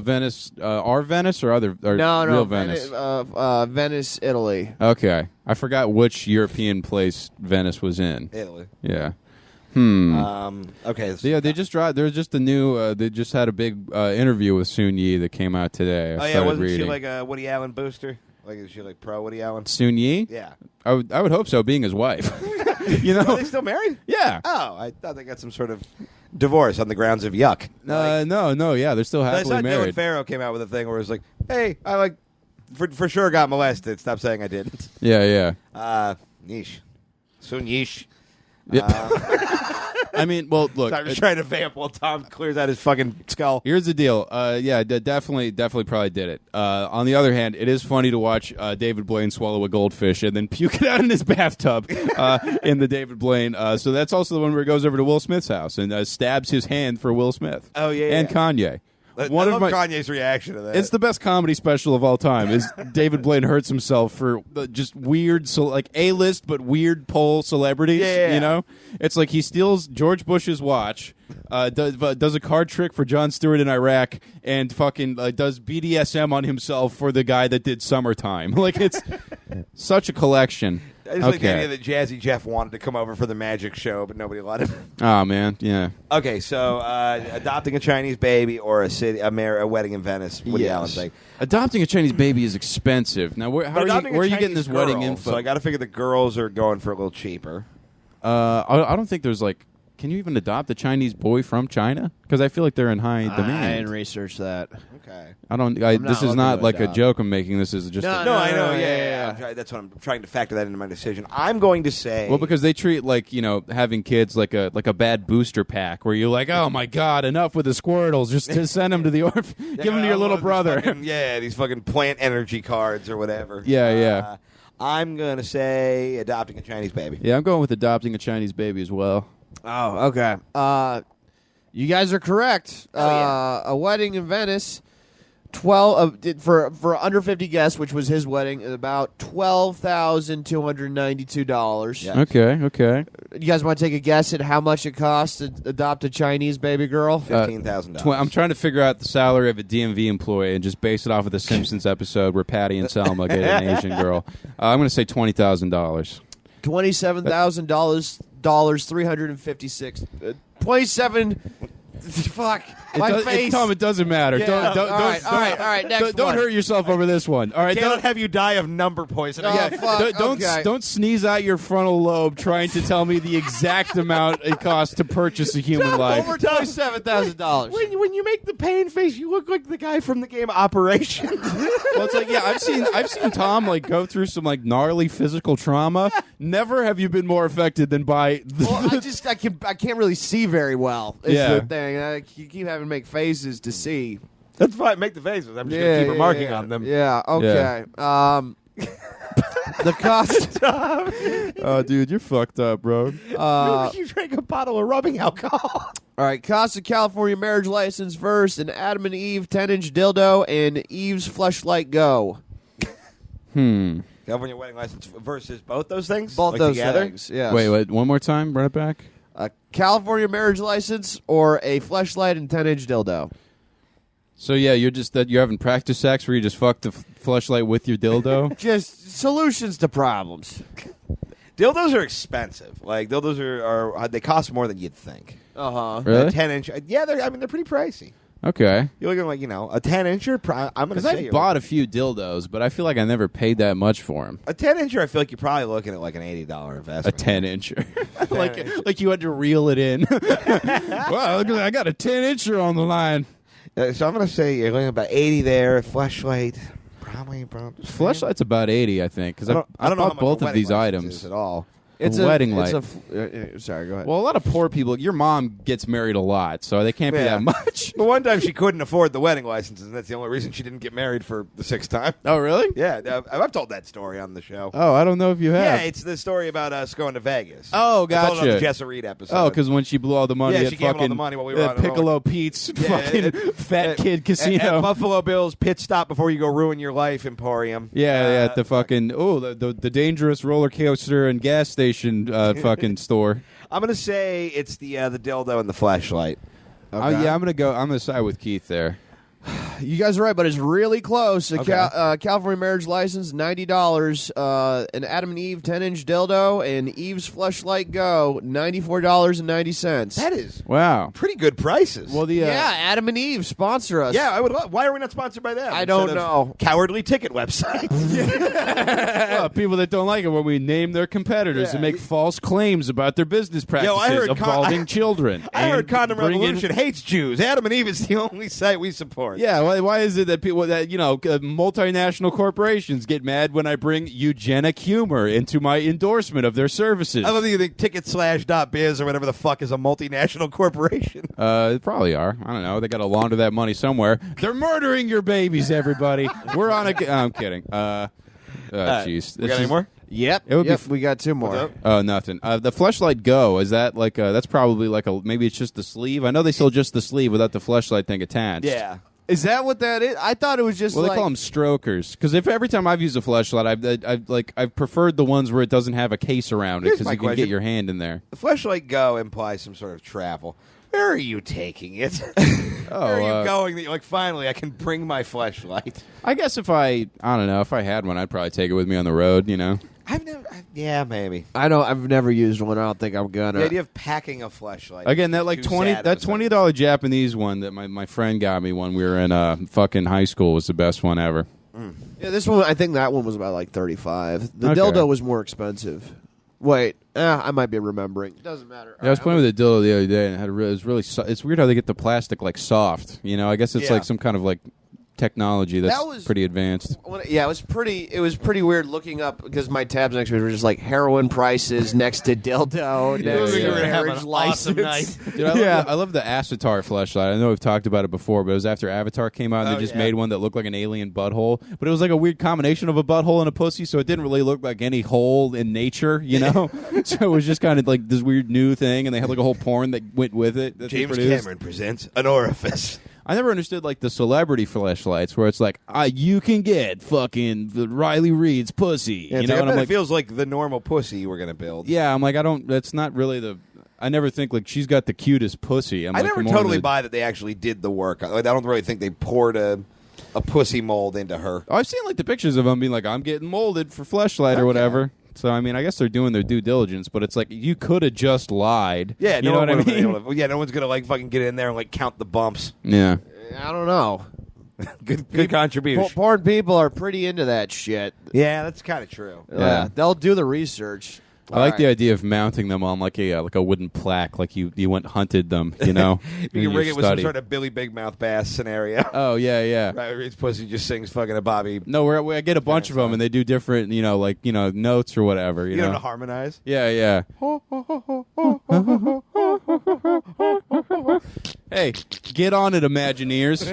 Venice, our Venice or other or No, real Venice? Venice, Italy. Okay, I forgot which European place Venice was in. Italy. Yeah. Okay. Yeah, they just dropped. There's just a new. They just had a big interview with Soon Yi that came out today. I Oh, yeah, started wasn't reading. she like a Woody Allen booster? Like, is she like pro Woody Allen? Soon Yi? Yeah. I would hope so, being his wife. You know? Are they still married? Yeah. Oh, I thought they got some sort of divorce on the grounds of yuck. No, yeah, they're still I happily saw Dylan married. Farrow came out with a thing where it was like, hey, I like, for sure got molested. Stop saying I didn't. Yeah. Yeesh. Soon yeesh. I mean, well, look. I'm just trying to vamp while Tom clears out his fucking skull. Here's the deal. Yeah, definitely probably did it. On the other hand, it is funny to watch David Blaine swallow a goldfish and then puke it out in his bathtub in the David Blaine. So that's also the one where he goes over to Will Smith's house and stabs his hand for Will Smith. Oh, yeah, and yeah. Kanye. I love Kanye's reaction to that. It's the best comedy special of all time. Is David Blaine hurts himself for just weird, like A-list but weird pole celebrities. Yeah. You know, it's like he steals George Bush's watch, does a card trick for Jon Stewart in Iraq, and fucking does BDSM on himself for the guy that did Summertime. Like, it's such a collection. I just like the idea that Jazzy Jeff wanted to come over for the magic show, but nobody let him. Oh man, yeah. Okay, so adopting a Chinese baby or a wedding in Venice. Woody Allen thing. Adopting a Chinese baby is expensive. Now, where are you getting this wedding info? So I got to figure the girls are going for a little cheaper. I don't think there's like. Can you even adopt a Chinese boy from China? Because I feel like they're in high demand. I didn't research that. Okay. This is not like a joke I'm making. This is just No, No, I know. no, Yeah. That's what I'm trying to factor that into my decision. I'm going to say. well, because they treat having kids like a bad booster pack where you're like, oh my god, enough with the Squirtles, just to send them to the orphan, give them to your little brother. These fucking plant energy cards or whatever. Yeah. I'm going to say adopting a Chinese baby. Yeah, I'm going with adopting a Chinese baby as well. Oh, okay. You guys are correct. A wedding in Venice, 12 for under 50 guests, which was his wedding, is about $12,292. Yeah. Okay. You guys want to take a guess at how much it costs to adopt a Chinese baby girl? $15,000. I'm trying to figure out the salary of a DMV employee and just base it off of the Simpsons episode where Patty and Selma get an Asian girl. I'm going to say $20,000. $27,000. $356. 27. Fuck. My face. Tom, it doesn't matter. Yeah. Don't, All right. Next don't one. hurt yourself over this one. All right, Don't have you die of number poisoning. Oh, fuck. Okay. don't sneeze out your frontal lobe trying to tell me the exact amount it costs to purchase a human life. Over $27,000. When you make the pain face, you look like the guy from the game Operation. Well, it's like, yeah, I've seen Tom like go through some like gnarly physical trauma. Never have you been more affected than by. Well, I can't really see very well. Is Yeah. the thing. You keep having to make faces to see. That's fine. Make the faces. I'm just going to keep remarking on them. Yeah. Okay. The cost. Oh, dude, you're fucked up, bro. You drank a bottle of rubbing alcohol. All right. Cost of California marriage license first, an Adam and Eve 10-inch dildo, and Eve's Fleshlight Go. California wedding license versus both those things? Both Like those together? things. Yes. Wait, one more time. Run it back. A California marriage license or a fleshlight and 10-inch dildo? So yeah, you're having practice sex where you just fuck the fleshlight with your dildo. Just solutions to problems. Dildos are expensive. Like dildos are they cost more than you'd think. Really? A 10-inch. Yeah, they're pretty pricey. Okay. You're looking like a 10-incher. I'm gonna Because say I've bought a few dildos, but I feel like I never paid that much for them. a 10-incher. I feel like you're probably looking at like an $80 investment. A 10-incher. like you had to reel it in. Wow, look, I got a 10-incher on the line. So I'm gonna say you're looking at about 80 there. Fleshlight, probably. Fleshlight's about 80, I think, because I don't know how bought much both a of these wedding license items. is at all. It's a wedding light. Sorry, go ahead. Well, a lot of poor people. Your mom gets married a lot, so they can't be Yeah. that much. But one time she couldn't afford the wedding licenses, and that's the only reason she didn't get married for the 6th time. Oh, really? Yeah, I've told that story on the show. Oh, I don't know if you have. Yeah, it's the story about us going to Vegas. Oh, I told it on the gotcha. Jessa Reed episode. Oh, because when she blew all the money Yeah, at she gave all fucking the money while we were on a Piccolo Pete's fucking fat kid casino. At Buffalo Bill's pit stop before you go ruin your life Emporium. Yeah, at the fucking the dangerous roller coaster and gas station fucking store. I'm gonna say it's the dildo and the flashlight. Yeah, I'm gonna side with Keith there. You guys are right, but it's really close. A Okay. California marriage license, $90. An Adam and Eve 10-inch dildo and Eve's fleshlight go, $94.90. That is Wow. pretty good prices. Well, the Yeah, Adam and Eve sponsor us. yeah, I would love. Why are we not sponsored by them? I don't instead of know. Cowardly ticket website. people that don't like it when we name their competitors and make false claims about their business practices I heard involving children. I heard and Condom bring in- Revolution hates Jews. Adam and Eve is the only site we support. Yeah, why is it that people that multinational corporations get mad when I bring eugenic humor into my endorsement of their services? I don't think you think ticketslash.biz or whatever the fuck is a multinational corporation. They probably are. I don't know. They got to launder that money somewhere. They're murdering your babies, everybody. We're on a. I'm kidding. Jeez. We got any more? Yep. It would be we got two more. What's up? Oh, nothing. The Fleshlight Go, is that like that's probably like maybe it's just the sleeve. I know they sell just the sleeve without the Fleshlight thing attached. Yeah. Is that what that is? I thought it was just Well, they like... call them strokers because if every time I've used a Fleshlight, I've preferred the ones where it doesn't have a case around it Here's because my you can question. get your hand in there. The Fleshlight Go implies some sort of travel. Where are you taking it? Where are you going that you're like, finally, I can bring my fleshlight? I guess if I don't know, if I had one, I'd probably take it with me on the road, you know? Yeah, maybe. I've never used one. I don't think I'm gonna. The idea of packing a fleshlight. Again, that like Too $20 sad that of a sentence. $20 Japanese one that my friend got me when we were in fucking high school was the best one ever. Yeah, this one. I think that one was about like $35. The Okay. dildo was more expensive. Wait, I might be remembering. Doesn't matter. Yeah, I was playing with a dildo the other day and it was really it's weird how they get the plastic like soft, you know? I guess it's Yeah. like some kind of like technology that's That was- pretty advanced. Yeah, it was pretty weird looking up because my tabs next to me were just like heroin prices next to dildo. Yeah, next yeah. to You're gonna have marriage an license. awesome night. Dude, I love the Acetar fleshlight. I know we've talked about it before, but it was after Avatar came out and they just yeah. made one that looked like an alien butthole. But it was like a weird combination of a butthole and a pussy, so it didn't really look like any hole in nature, you know? So it was just kind of like this weird new thing, and they had like a whole porn that went with it. That they James produced. Cameron presents An Orifice. I never understood like the celebrity fleshlights where it's like, you can get fucking Riley Reid's pussy. Yeah, You know, I and bet I'm it like, feels like the normal pussy you were going to build. yeah, I'm like, that's not really I never think like she's got the cutest pussy. I like, never more totally the- buy that they actually did the work. I don't really think they poured a pussy mold into her. Oh, I've seen like the pictures of them being like, I'm getting molded for fleshlight or whatever. So I mean, I guess they're doing their due diligence, but it's like you could have just lied. Yeah, you no know one what I would have been mean? able to. Yeah, no one's gonna like fucking get in there and like count the bumps. Yeah. I don't know. Good contribution. Porn people are pretty into that shit. Yeah, that's kind of true. Yeah. They'll do the research. I like the idea of mounting them on like a wooden plaque, like you went hunted them, you know. You in can your rig it with some study. sort of Billy Big Mouth Bass scenario. Oh yeah, yeah. Right, where his pussy just sings fucking a Bobby. No, I get a bunch of them, and they do different, notes or whatever. You You know. know to harmonize. Yeah, yeah. Hey, get on it, Imagineers.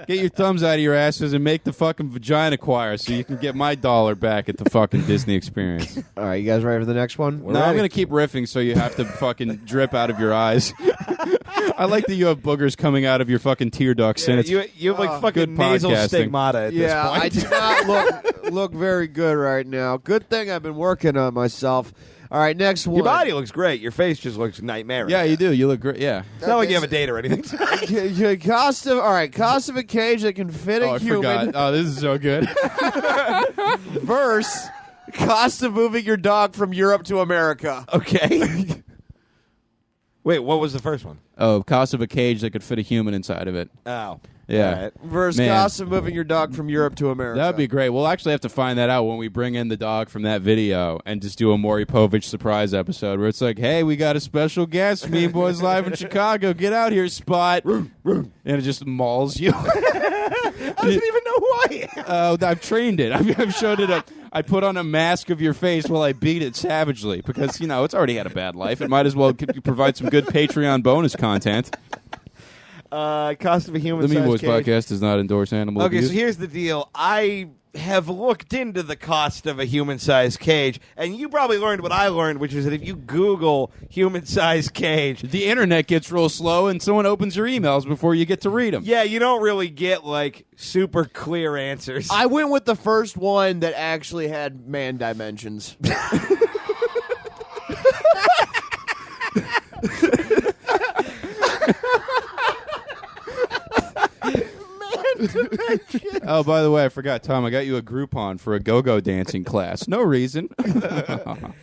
Get your thumbs out of your asses and make the fucking vagina choir so you can get my dollar back at the fucking Disney experience. All right, you guys ready for the next one? No, I'm going to keep riffing so you have to fucking drip out of your eyes. I like that you have boogers coming out of your fucking tear ducts. and it's You have like fucking good nasal podcasting. stigmata at this Yeah, point. I do not look very good right now. Good thing I've been working on myself. All right, next one. Your body looks great. Your face just looks nightmarish. Yeah, you do. You look great. Yeah. It's not like you have a date or anything. Cost of a cage that can fit a I human forgot. Oh, this is so good. versus cost of moving your dog from Europe to America. Okay. Wait, what was the first one? Oh, cost of a cage that could fit a human inside of it. Oh. Yeah. All right. Versus Man. cost of moving your dog from Europe to America. That'd be great. We'll actually have to find that out when we bring in the dog from that video and just do a Maury Povich surprise episode where it's like, hey, we got a special guest. Mean Boys live in Chicago. Get out here, Spot. And it just mauls you. I don't even know who I am. I've trained it. I've showed it up. I put on a mask of your face while I beat it savagely because, it's already had a bad life. It might as well provide some good Patreon bonus content. Cost of a human The Mean Boys cage. podcast does not endorse animal Okay, abuse. so here's the deal. I have looked into the cost of a human-sized cage, and you probably learned what I learned, which is that if you Google human-sized cage, The internet gets real slow and someone opens your emails before you get to read them. yeah, you don't really get, super clear answers. I went with the first one that actually had man dimensions. Oh, by the way, I forgot, Tom. I got you a Groupon for a go-go dancing class. No reason. I'm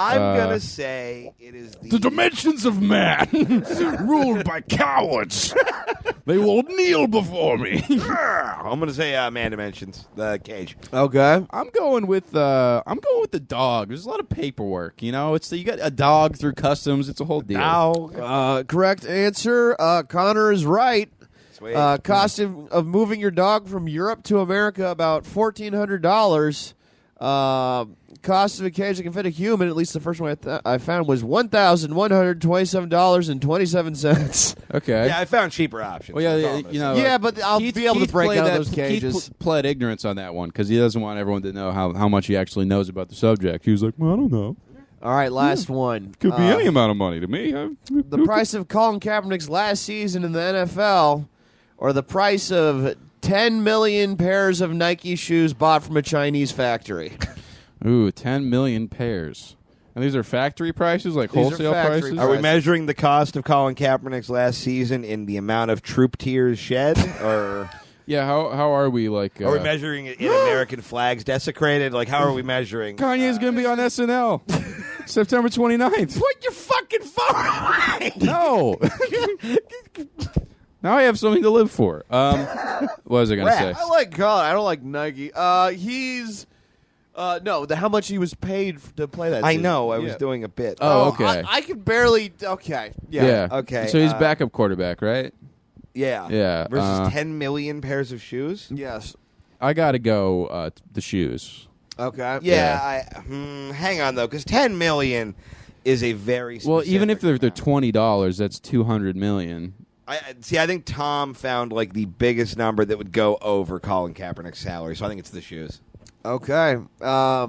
gonna say it is the dimensions of man, ruled by cowards. They will kneel before me. I'm gonna say man dimensions, the cage. Okay. I'm going with the dog. There's a lot of paperwork. You got a dog through customs. It's a whole deal. Correct answer. Connor is right. Sweet. Cost of moving your dog from Europe to America, about $1,400. Cost of a cage that can fit a human, at least the first one I found, was $1,127.27. Okay. Yeah, I found cheaper options. Well, yeah, regardless. Yeah, but I'll be able to break played down those cages. Keith pled ignorance on that one because he doesn't want everyone to know how much he actually knows about the subject. He was like, well, I don't know. All right, last one. Could be any amount of money to me. The price of Colin Kaepernick's last season in the NFL, or the price of 10 million pairs of Nike shoes bought from a Chinese factory. Ooh, 10 million pairs. And these are factory prices, like These are wholesale factory prices? Are we prices. measuring the cost of Colin Kaepernick's last season in the amount of troop tears shed, or Yeah, how are we, like... are we measuring it in American flags desecrated? Like, how are we measuring? Kanye's going to be on SNL September 29th. Put your fucking phone away! No! Now I have something to live for. What was I going to say? I like Colin. I don't like Nike. He's... how much he was paid to play that I season. know. I was Yeah. doing a bit. Oh, okay. I could barely... Okay. Yeah. Okay, So he's backup quarterback, right? Yeah. Yeah, Versus 10 million pairs of shoes? Yes. I got to go the shoes. Okay. Yeah. Hang on, though, because 10 million is a very Well, even if specific they're amount. $20, that's $200 million. I think Tom found, the biggest number that would go over Colin Kaepernick's salary, so I think it's the shoes. Okay. Price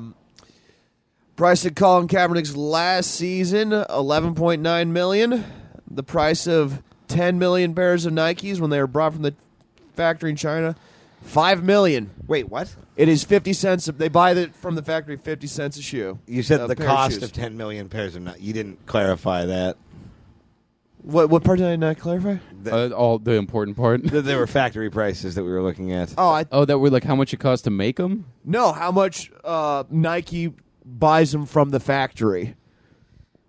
of Colin Kaepernick's last season, $11.9 million. The price of 10 million pairs of Nikes when they were brought from the factory in China, $5 million. Wait, what? It is 50 cents. They buy it from the factory 50 cents a shoe. You said the pair cost shoes. of 10 million pairs of You didn't clarify that. What part did I not clarify? All the important part. There were factory prices that we were looking at. Oh, that were like how much it cost to make them? No, how much Nike buys them from the factory.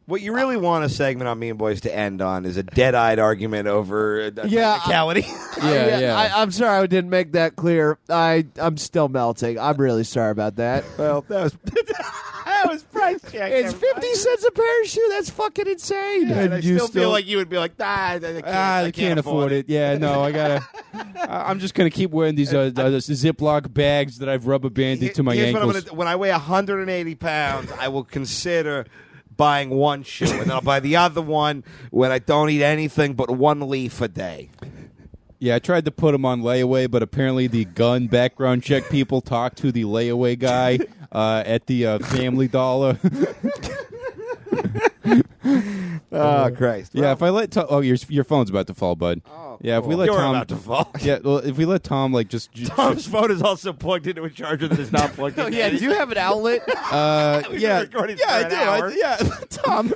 What you really want a segment on Mean Boys to end on is a dead-eyed argument over Yeah, technicality. Yeah. I'm sorry I didn't make that clear. I'm still melting. I'm really sorry about that. Well, that was that was price check. It's 50 cents a pair of shoe. That's fucking insane. Yeah, and I you still feel still- like you would be like, I can't afford it. Yeah, no, I gotta. I'm just gonna keep wearing these Ziploc bags that I've rubber banded to my Here's what I'm ankles. gonna, when I weigh 180 pounds, I will consider buying one shoe, and then I'll buy the other one when I don't eat anything but one leaf a day. Yeah, I tried to put them on layaway, but apparently the gun background check people talked to the layaway guy at the Family Dollar. Oh, Christ. Yeah, if I let Tom... Oh, your phone's about to fall, bud. Oh, yeah, if we let You're Tom... about to fall. Yeah, well, if we let Tom, like, just... Tom's phone is also plugged into a charger that is not plugged in. Yeah, do you have an outlet? We've been recording for I an do. hour. Yeah, Tom.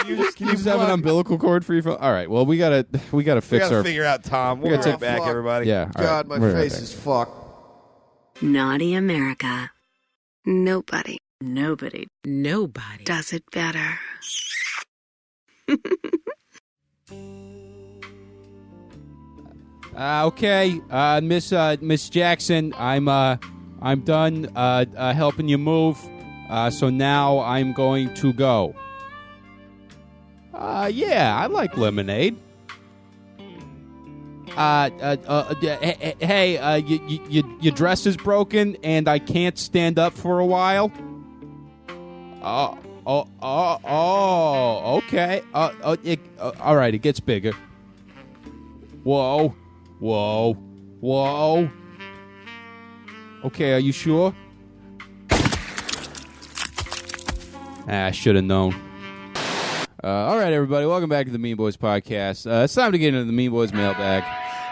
Can you just have an umbilical cord for your phone? All right. Well, we gotta fix We gotta our. figure out Tom. We'll We be gotta right back, fuck. everybody. Yeah. all God, right. my We're right face back. is fucked. Naughty America. Nobody does it better. Okay, Miss Jackson, I'm done helping you move. So now I'm going to go. Yeah, I like lemonade. Hey, your dress is broken and I can't stand up for a while. Okay. All right, it gets bigger. Whoa. Okay, are you sure? I should have known. All right, everybody, welcome back to the Mean Boys podcast. It's time to get into the Mean Boys mailbag.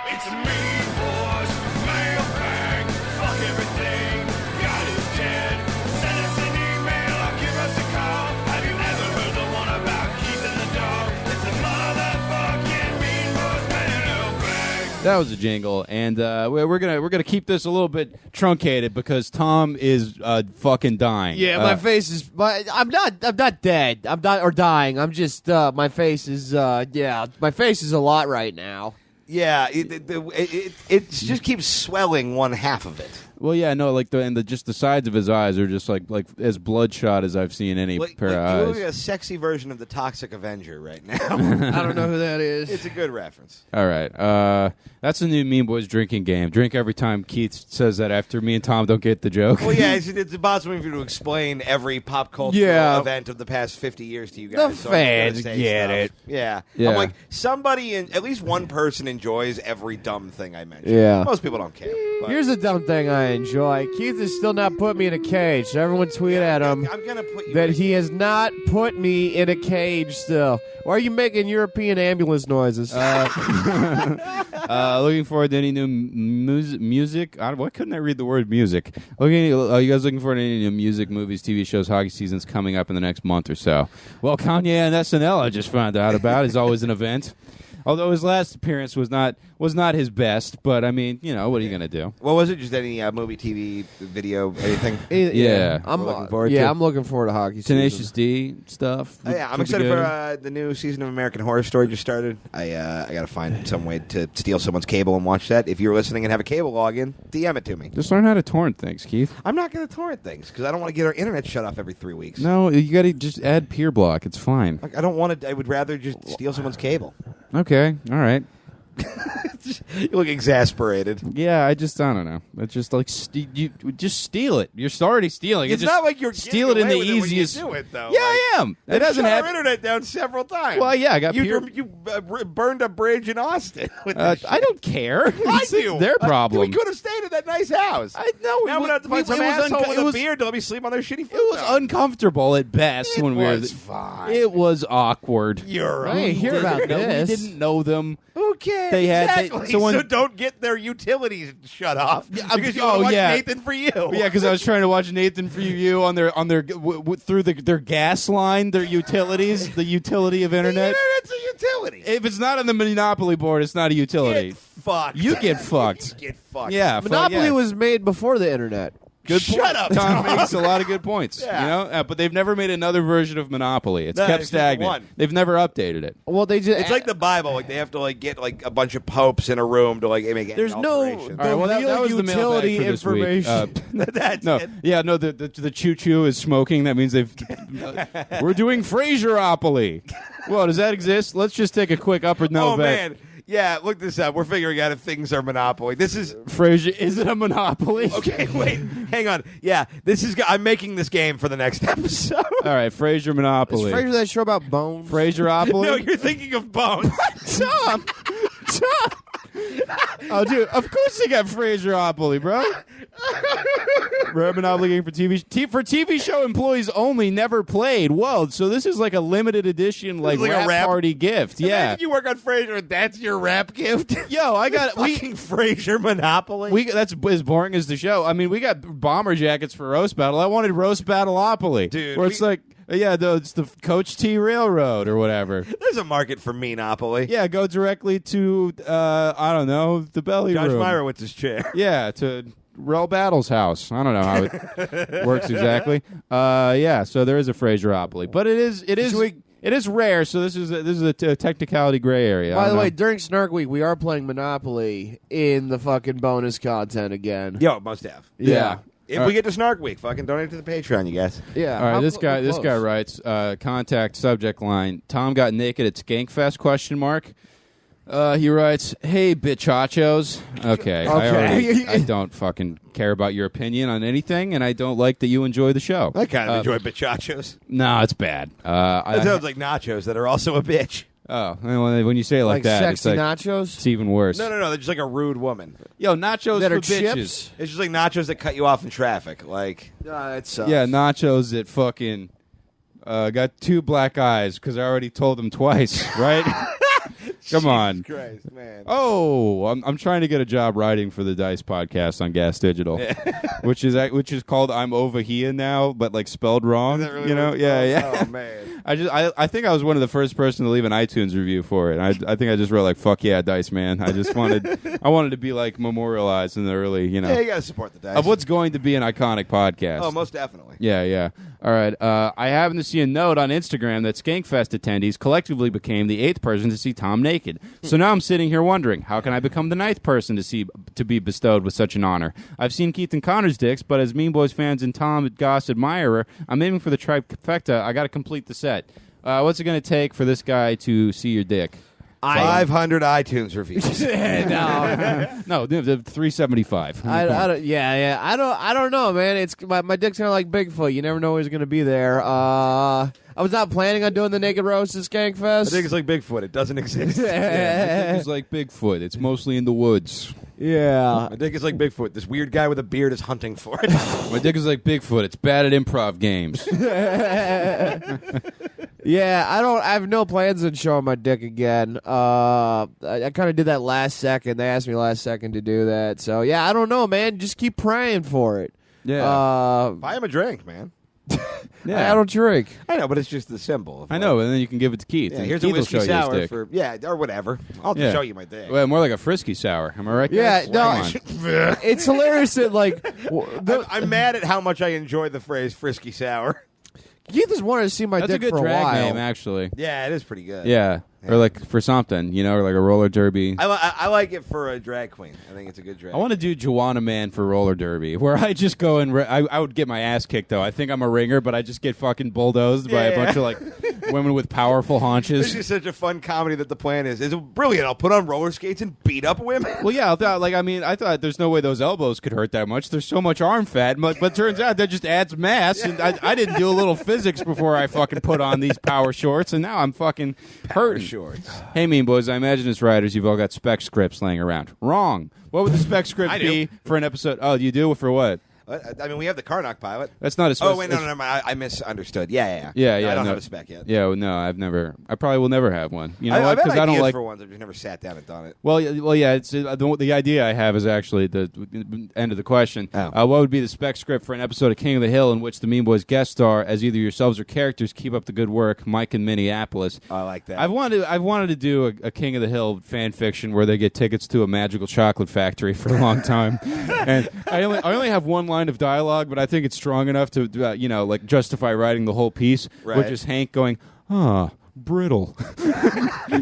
It's a Mean Boys mailbag. Fuck everything. God is dead. Send us an email or give us a call. Have you ever heard the one about keeping the dog? It's a motherfucking Mean Boys mailbag. That was a jingle, and we're gonna keep this a little bit truncated because Tom is fucking dying. Yeah, my face is. I'm not dead. I'm not or dying. I'm just. My face is. My face is a lot right now. Yeah, it just keeps swelling one half of it. Well, yeah, no, like just the sides of his eyes are just like as bloodshot as I've seen any pair You of look eyes. like a sexy version of the Toxic Avenger right now. I don't know who that is. It's a good reference. All right, that's the new Mean Boys drinking game. Drink every time Keith says that after me and Tom don't get the joke. Well, yeah, it's impossible for you to explain every pop culture event of the past 50 years to you guys. The so I'm gonna fans say get stuff. it. Yeah. Yeah. I'm like, at least one person enjoys every dumb thing I mention. Yeah. Most people don't care. But Here's a dumb thing I enjoy. Keith has still not put me in a cage. So everyone tweet at him I'm going to put you that in- he has not put me in a cage still. Why are you making European ambulance noises? Looking forward to any new music. Why couldn't I read the word music? Are you guys looking forward to any new music, movies, TV shows, hockey seasons coming up in the next month or so? Well, Kanye and SNL I just found out about is always an event. Although his last appearance was not his best, but I mean, what are you gonna do? What was it? Just any movie, TV, video, anything? Yeah. I'm We're looking forward to. I'm looking forward to hockey season. Tenacious D stuff. Oh, yeah, I'm Should be excited good. for the new season of American Horror Story just started. I got to find some way to steal someone's cable and watch that. If you're listening and have a cable login, DM it to me. Just learn how to torrent things, Keith. I'm not going to torrent things because I don't want to get our internet shut off every 3 weeks. No, you got to just add peer block. It's fine. Like, I don't want to. I would rather just steal someone's cable. Okay, all right. You look exasperated. Yeah, I don't know. It's just like you just steal it. You're already stealing. It's just not like you're steal it in the getting away with easiest. It when you do it, though. Yeah, I am. It They've doesn't shut our happen. internet down several times. Well, yeah, I got you burned a bridge in Austin. With that shit. I don't care. I It's do. their problem. We could have stayed at that nice house. I know. Now we're gonna have to find some asshole with a beard to let me sleep on their shitty food. It was uncomfortable at best It when we were. was fine. It was awkward. You're I didn't hear about We this. didn't know them. Who cares? They had- exactly. someone- So don't get their utilities shut off because you want to watch Nathan for you. Yeah, because I was trying to watch Nathan for You on their through their gas line, their utilities, the utility of The internet. internet's a utility. If it's not on the Monopoly board, it's not a utility. Get fucked. You get fucked. You get fucked. Yeah, Monopoly was made before the internet. good. Shut point. up, Tom Tom. makes a lot of good points. Yeah. But they've never made another version of Monopoly. It's No, kept it's just one. stagnant. They've never updated it. Well, they just. It's like the Bible. Like they have to get a bunch of popes in a room to make. There's no alterations. All right, well, that real was the mailbag utility for this week. information. That's No, it. yeah, no. The choo choo is smoking. That means they've. We're doing Frasieropoly. Well, does that exist? Let's just take a quick up or no Oh vet. man, yeah. Look this up. We're figuring out if things are Monopoly. This is Frasier, is it a monopoly? okay. Wait, hang on. Yeah, this is. I'm making this game for the next episode. All right, Frasier Is Monopoly. Frasier that show about bones? Frasieropoly. No, you're thinking of Bones. Tom. Oh, dude, of course they got Frasieropoly, bro. Rare Monopoly game for TV show employees only, never played. Whoa, so this is like a limited edition, like like a rap rap- party gift. Yeah. Imagine you work on Frasier and that's your rap gift. Yo, I got Fucking Frasier Monopoly. that's as boring as the show. I mean, we got bomber jackets for roast battle. I wanted roast battleopoly, Dude, where it's like, it's the Coach T Railroad or whatever. There's a market for Monopoly. Yeah, go directly to I don't know, the belly Josh room. Meyrowitz's chair. Yeah, to Rel Battle's house. I don't know how it works exactly. Yeah, so there is a Frasieropoly, but it is rare. So this is a technicality gray area. By the way, during Snark Week, we are playing Monopoly in the fucking bonus content again. Yo, must have. yeah. If we get to Snark Week, fucking donate to the Patreon, you guys. Yeah. All right, how this cl- guy close? writes contact subject line. Tom got naked at Skankfest ? He writes, "Hey bitchachos." Okay, I don't fucking care about your opinion on anything, and I don't like that you enjoy the show. I kind of enjoy bachachos. No, it's bad. That sounds like nachos that are also a bitch. Oh, when you say it like that, sexy it's like nachos? it's even worse. No, they're just like a rude woman. Yo, nachos That for are bitches. chips? It's just like nachos that cut you off in traffic. Like, That sucks. Yeah, nachos that fucking got 2 black eyes because I already told them twice, right? Come on. Christ, man. Oh, I'm trying to get a job writing for the Dice podcast on Gas Digital, which is called I'm Over Here now, but like spelled wrong. Is that really you know? what it's Yeah, called? yeah. Oh man. I think I was one of the first person to leave an iTunes review for it. I think I just wrote like "fuck yeah, Dice man." I just wanted to be like memorialized in the early, Yeah, you gotta support the Dice. of what's going to be an iconic podcast. Oh, most definitely. Yeah, yeah. All right. I happen to see a note on Instagram that Skankfest attendees collectively became the 8th person to see Tom naked. So now I'm sitting here wondering, how can I become the 9th person to be bestowed with such an honor? I've seen Keith and Connor's dicks, but as Mean Boys fans and Tom Goss admirer, I'm aiming for the trifecta. I got to complete the set. What's it going to take for this guy to see your dick? 500 iTunes reviews. No, the 375. I don't know, man. It's my dick's kind of like Bigfoot. You never know who's going to be there. I was not planning on doing the naked roast at Skankfest. I think it's like Bigfoot. It doesn't exist. It's like Bigfoot. It's mostly in the woods. Yeah. My dick is like Bigfoot. This weird guy with a beard is hunting for it. My dick is like Bigfoot. It's bad at improv games. Yeah, I have no plans on showing my dick again. I kind of did that last second. They asked me last second to do that. So, yeah, I don't know, man. Just keep praying for it. Yeah. Buy him a drink, man. Yeah. I don't drink. I know, but it's just the symbol. I know, and then you can give it to Keith. Yeah, and here's Keith a will show whiskey you his sour dick. for or whatever. I'll just Yeah. show you my dick. Well, more like a frisky sour. Am I right? Yeah, guys? no, Come on. it's hilarious that, like, I'm mad at how much I enjoy the phrase "frisky sour." Keith has wanted to see my That's a dick good for a drag while. name, actually. Yeah, it is pretty good. Yeah. Or like for something, or like a roller derby. I like it for a drag queen. I think it's a good drag. I want to do Joanna Man for roller derby, where I just go and I would get my ass kicked though. I think I'm a ringer, but I just get fucking bulldozed by a bunch of like women with powerful This haunches. is such a fun comedy that the plan is. It's brilliant. I'll put on roller skates and beat up women. Well, yeah, I thought there's no way those elbows could hurt that much. There's so much arm fat, but turns out that just adds mass. And I didn't do a little physics before I fucking put on these power shorts, and now I'm fucking hurting. Shorts. Hey, Mean Boys, I imagine as writers you've all got spec scripts laying around. Wrong. What would the spec script I do. be for an episode? Oh, you do? For what? I mean, we have the Karnak pilot. That's not a spec. Oh, wait, no, I misunderstood. Yeah. Yeah, No, I don't no. have a spec yet. Yeah, well, no, I probably will never have one. You know I what? bet Because I don't ideas like. for ones. I've just never sat down and done it. Well, yeah. It's the idea I have is actually the end of the question. Oh. What would be the spec script for an episode of King of the Hill in which the Mean Boys guest star as either yourselves or characters? Keep up the good work, Mike in Minneapolis. I like that. I've wanted to do a King of the Hill fan fiction where they get tickets to a magical chocolate factory for a long time, and I only have one line of dialogue, but I think it's strong enough to like justify writing the whole piece, Right. which is Hank going, brittle,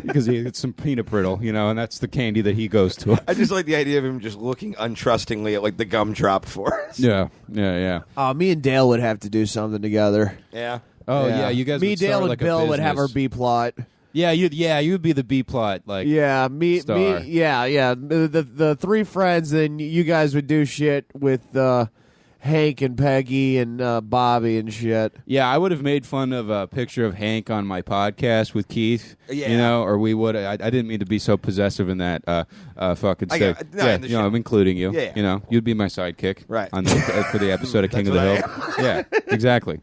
because he gets some peanut brittle, and that's the candy that he goes to. I just like the idea of him just looking untrustingly at like the gumdrop for us. Yeah. Me and Dale would have to do something together. Yeah. Oh yeah, you guys. Me, would Dale, start and like a Bill would have our business. B plot. Yeah, you'd be the B plot, like Yeah, Star. yeah. The 3 friends, then you guys would do shit with Hank and Peggy and Bobby and shit. Yeah, I would have made fun of a picture of Hank on my podcast with Keith. Yeah. You know, or we would. I didn't mean to be so possessive in that fucking I stick. got- no, in the show. I'm including you. Yeah. You know, you'd be my sidekick. Right. On the, for the episode of King of the That's Hill. Yeah, exactly.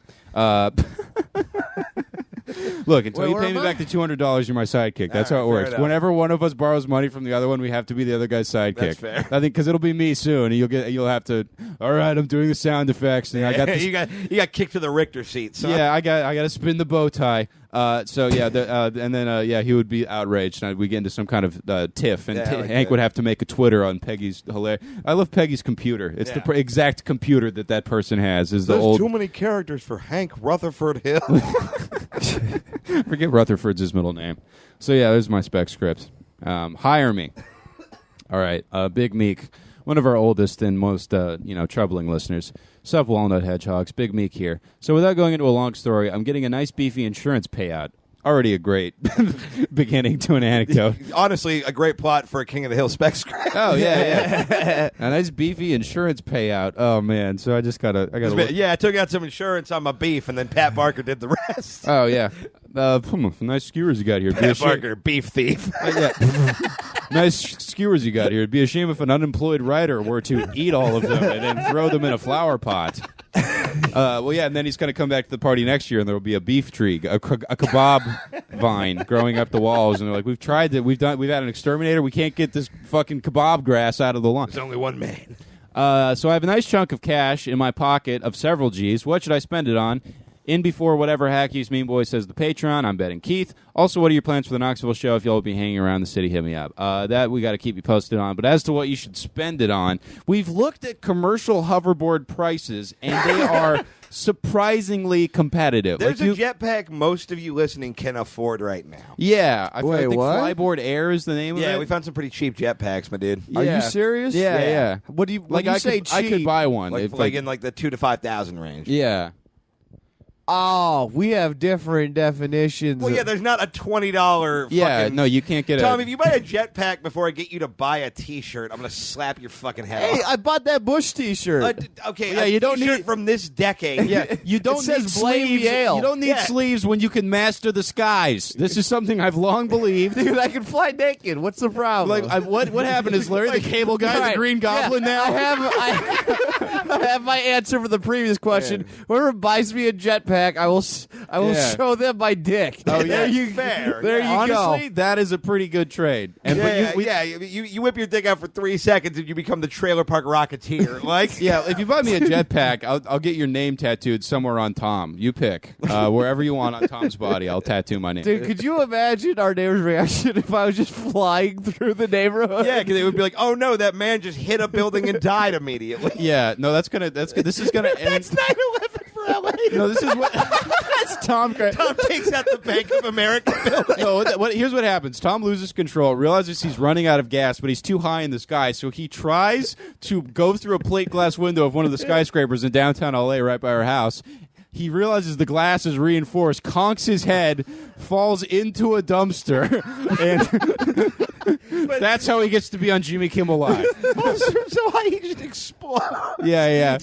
Look, until Wait, you where pay am me I? back the $200, you're my sidekick. That's All how it right, works. fair enough. Whenever one of us borrows money from the other one, we have to be the other guy's sidekick. That's fair. I think because it'll be me soon, and you'll have to. All right, I'm doing the sound effects, and I got this. you got kicked to the Richter seat. Son. Yeah, I got to spin the bow tie. So yeah, and then he would be outraged, and we get into some kind of tiff, and Yeah, I like Hank that. would have to make a Twitter on Peggy's hilarious. I love Peggy's computer. It's Yeah. the exact computer that person has. Is the There's old too many characters for Hank Rutherford Hill. forget Rutherford's his middle name. So yeah, there's my spec script. Hire me. All right, Big Meek, one of our oldest and most troubling listeners. Sup, Walnut Hedgehogs, Big Meek here. So without going into a long story, I'm getting a nice beefy insurance payout. Already a great beginning to an anecdote. Honestly, a great plot for a King of the Hill spec script. Oh yeah. A nice beefy insurance payout. Oh man, so I gotta look. Yeah, I took out some insurance on my beef, and then Pat Barker did the rest. Oh yeah. Nice skewers you got here. Be Pat a shame- Barker, beef thief. Yeah. Nice skewers you got here. It'd be a shame if an unemployed writer were to eat all of them and then throw them in a flower pot. And then he's going to come back to the party next year, and there will be a beef tree, a kebab vine growing up the walls, and they're like, "We've tried it. We've had an exterminator. We can't get this fucking kebab grass out of the lawn." There's only one man. So I have a nice chunk of cash in my pocket of several G's. What should I spend it on? In before whatever hack use Mean Boy says the Patreon, I'm betting Keith. Also, what are your plans for the Knoxville show? If y'all will be hanging around the city, hit me up. That we got to keep you posted on. But as to what you should spend it on, we've looked at commercial hoverboard prices, and they are surprisingly competitive. There's a jetpack most of you listening can afford right now. Yeah, I Wait, think what? Flyboard Air is the name of it. Yeah, we found some pretty cheap jetpacks, my dude. Are Yeah. you serious? Yeah. What do you Like when you I say could, cheap? I could buy one. Like, if, like in like the $2,000 to $5,000 range. yeah. Oh, we have different definitions. Well, yeah, there's not a $20. Yeah, fucking... no, you can't get Tom, a. if you buy a jetpack before I get you to buy a T-shirt, I'm gonna slap your fucking head Hey, off. I bought that Bush T-shirt. Okay, Yeah, a you don't T-shirt need- from this decade. Yeah, you don't It says need blame sleeves. Yale. You don't need Yeah. sleeves when you can master the skies. This is something I've long believed. Dude, I can fly naked. What's the problem? Like, what happened is Larry the Cable Guy, Right. the Green Goblin. Yeah, Now I have my answer for the previous question. Whoever buys me a jetpack, I will Yeah. show them my dick. Oh, yeah. there you Fair. There Yeah. you honestly, that is a pretty good trade. And You whip your dick out for 3 seconds and you become the trailer park rocketeer. Like, yeah, if you buy me a jetpack, I'll get your name tattooed somewhere on Tom. You pick wherever you want on Tom's body. I'll tattoo my name. Dude, could you imagine our neighbor's reaction if I was just flying through the neighborhood? yeah, because it would be like, oh no, that man just hit a building and died immediately. Yeah, no, that's good. This is gonna end. That's 9/11 for LA. No, this is what. That's Tom. Tom takes out the Bank of America building. No, here's what happens. Tom loses control, realizes he's running out of gas, but he's too high in the sky, so he tries to go through a plate glass window of one of the skyscrapers in downtown LA right by our house. He realizes the glass is reinforced, conks his head, falls into a dumpster, and that's how he gets to be on Jimmy Kimmel Live. So high he just explodes. Yeah.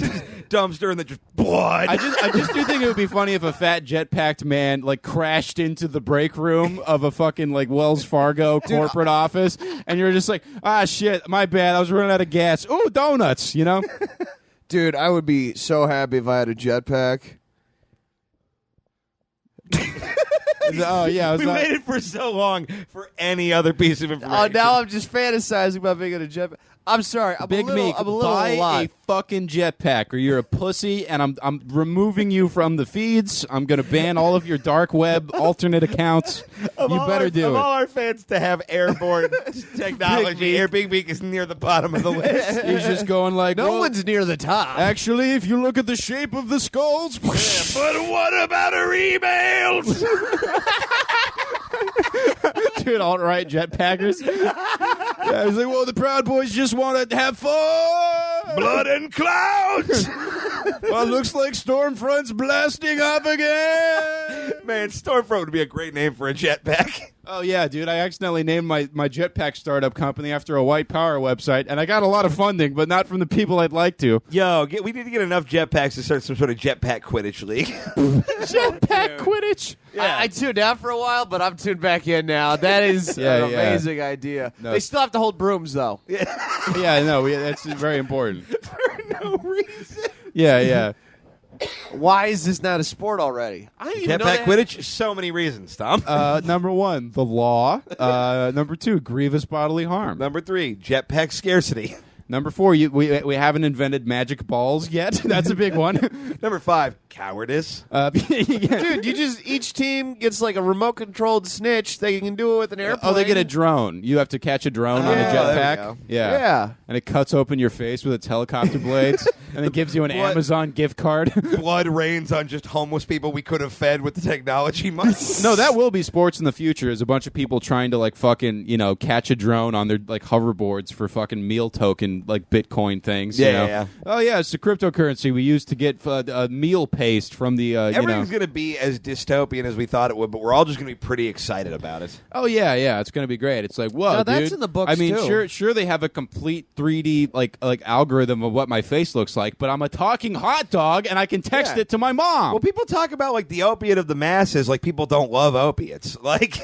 Dumpster and then just blood. I just do think it would be funny if a fat jetpacked man like crashed into the break room of a fucking like Wells Fargo corporate office, and you're just like, ah, shit, my bad, I was running out of gas. Ooh, donuts, you know? Dude, I would be so happy if I had a jetpack. Oh yeah, I was we not- waited for so long for any other piece of information. Oh, now I'm just fantasizing about being in a jetpack. I'm sorry. I'm Big a little, Meek, I'm a little buy alive. a fucking jetpack, or you're a pussy, and I'm removing you from the feeds. I'm gonna ban all of your dark web alternate accounts. You better do Of it. all our fans to have airborne technology, Big Meek is near the bottom of the list. He's just going like, No well, one's near the top. actually, if you look at the shape of the skulls, But what about our emails? dude, alt-right jetpackers. Yeah, he's like, well, the Proud Boys just want to have fun. Blood and clouds. Well, looks like Stormfront's blasting off again. Man, Stormfront would be a great name for a jetpack. Oh, yeah, dude. I accidentally named my jetpack startup company after a white power website, and I got a lot of funding, but not from the people I'd like to. Yo, we need to get enough jetpacks to start some sort of jetpack Quidditch league. Jetpack Quidditch? I tuned out for a while, but I'm tuned back in now. That is an amazing idea. No. They still have to hold brooms, though. Yeah, I know. That's very important. For no reason. Yeah. Why is this not a sport already? I didn't even know Jetpack they had- Quidditch? So many reasons, Tom. Number 1, the law. Number 2, grievous bodily harm. Number 3, jetpack scarcity. Number 4, we haven't invented magic balls yet. That's a big one. Number 5, cowardice. Dude, each team gets like a remote controlled snitch. They can do it with an airplane. Oh, they get a drone. You have to catch a drone on a there we jetpack. go. Yeah. And it cuts open your face with its helicopter blades, and it gives you an Amazon gift card. Blood rains on just homeless people we could have fed with the technology money. No, that will be sports in the future. Is a bunch of people trying to like fucking catch a drone on their like hoverboards for fucking meal token like Bitcoin things. you know? Yeah. Oh yeah, it's the cryptocurrency we use to get meal paste from the. Everything's going to be as dystopian as we thought it would, but we're all just going to be pretty excited about it. Oh yeah, it's going to be great. It's like, whoa, No, that's dude. in the books, I mean, too. sure, they have a complete 3D like algorithm of what my face looks like, but I'm a talking hot dog, and I can text Yeah. it to my mom. Well, people talk about like the opiate of the masses, like people don't love opiates. Like,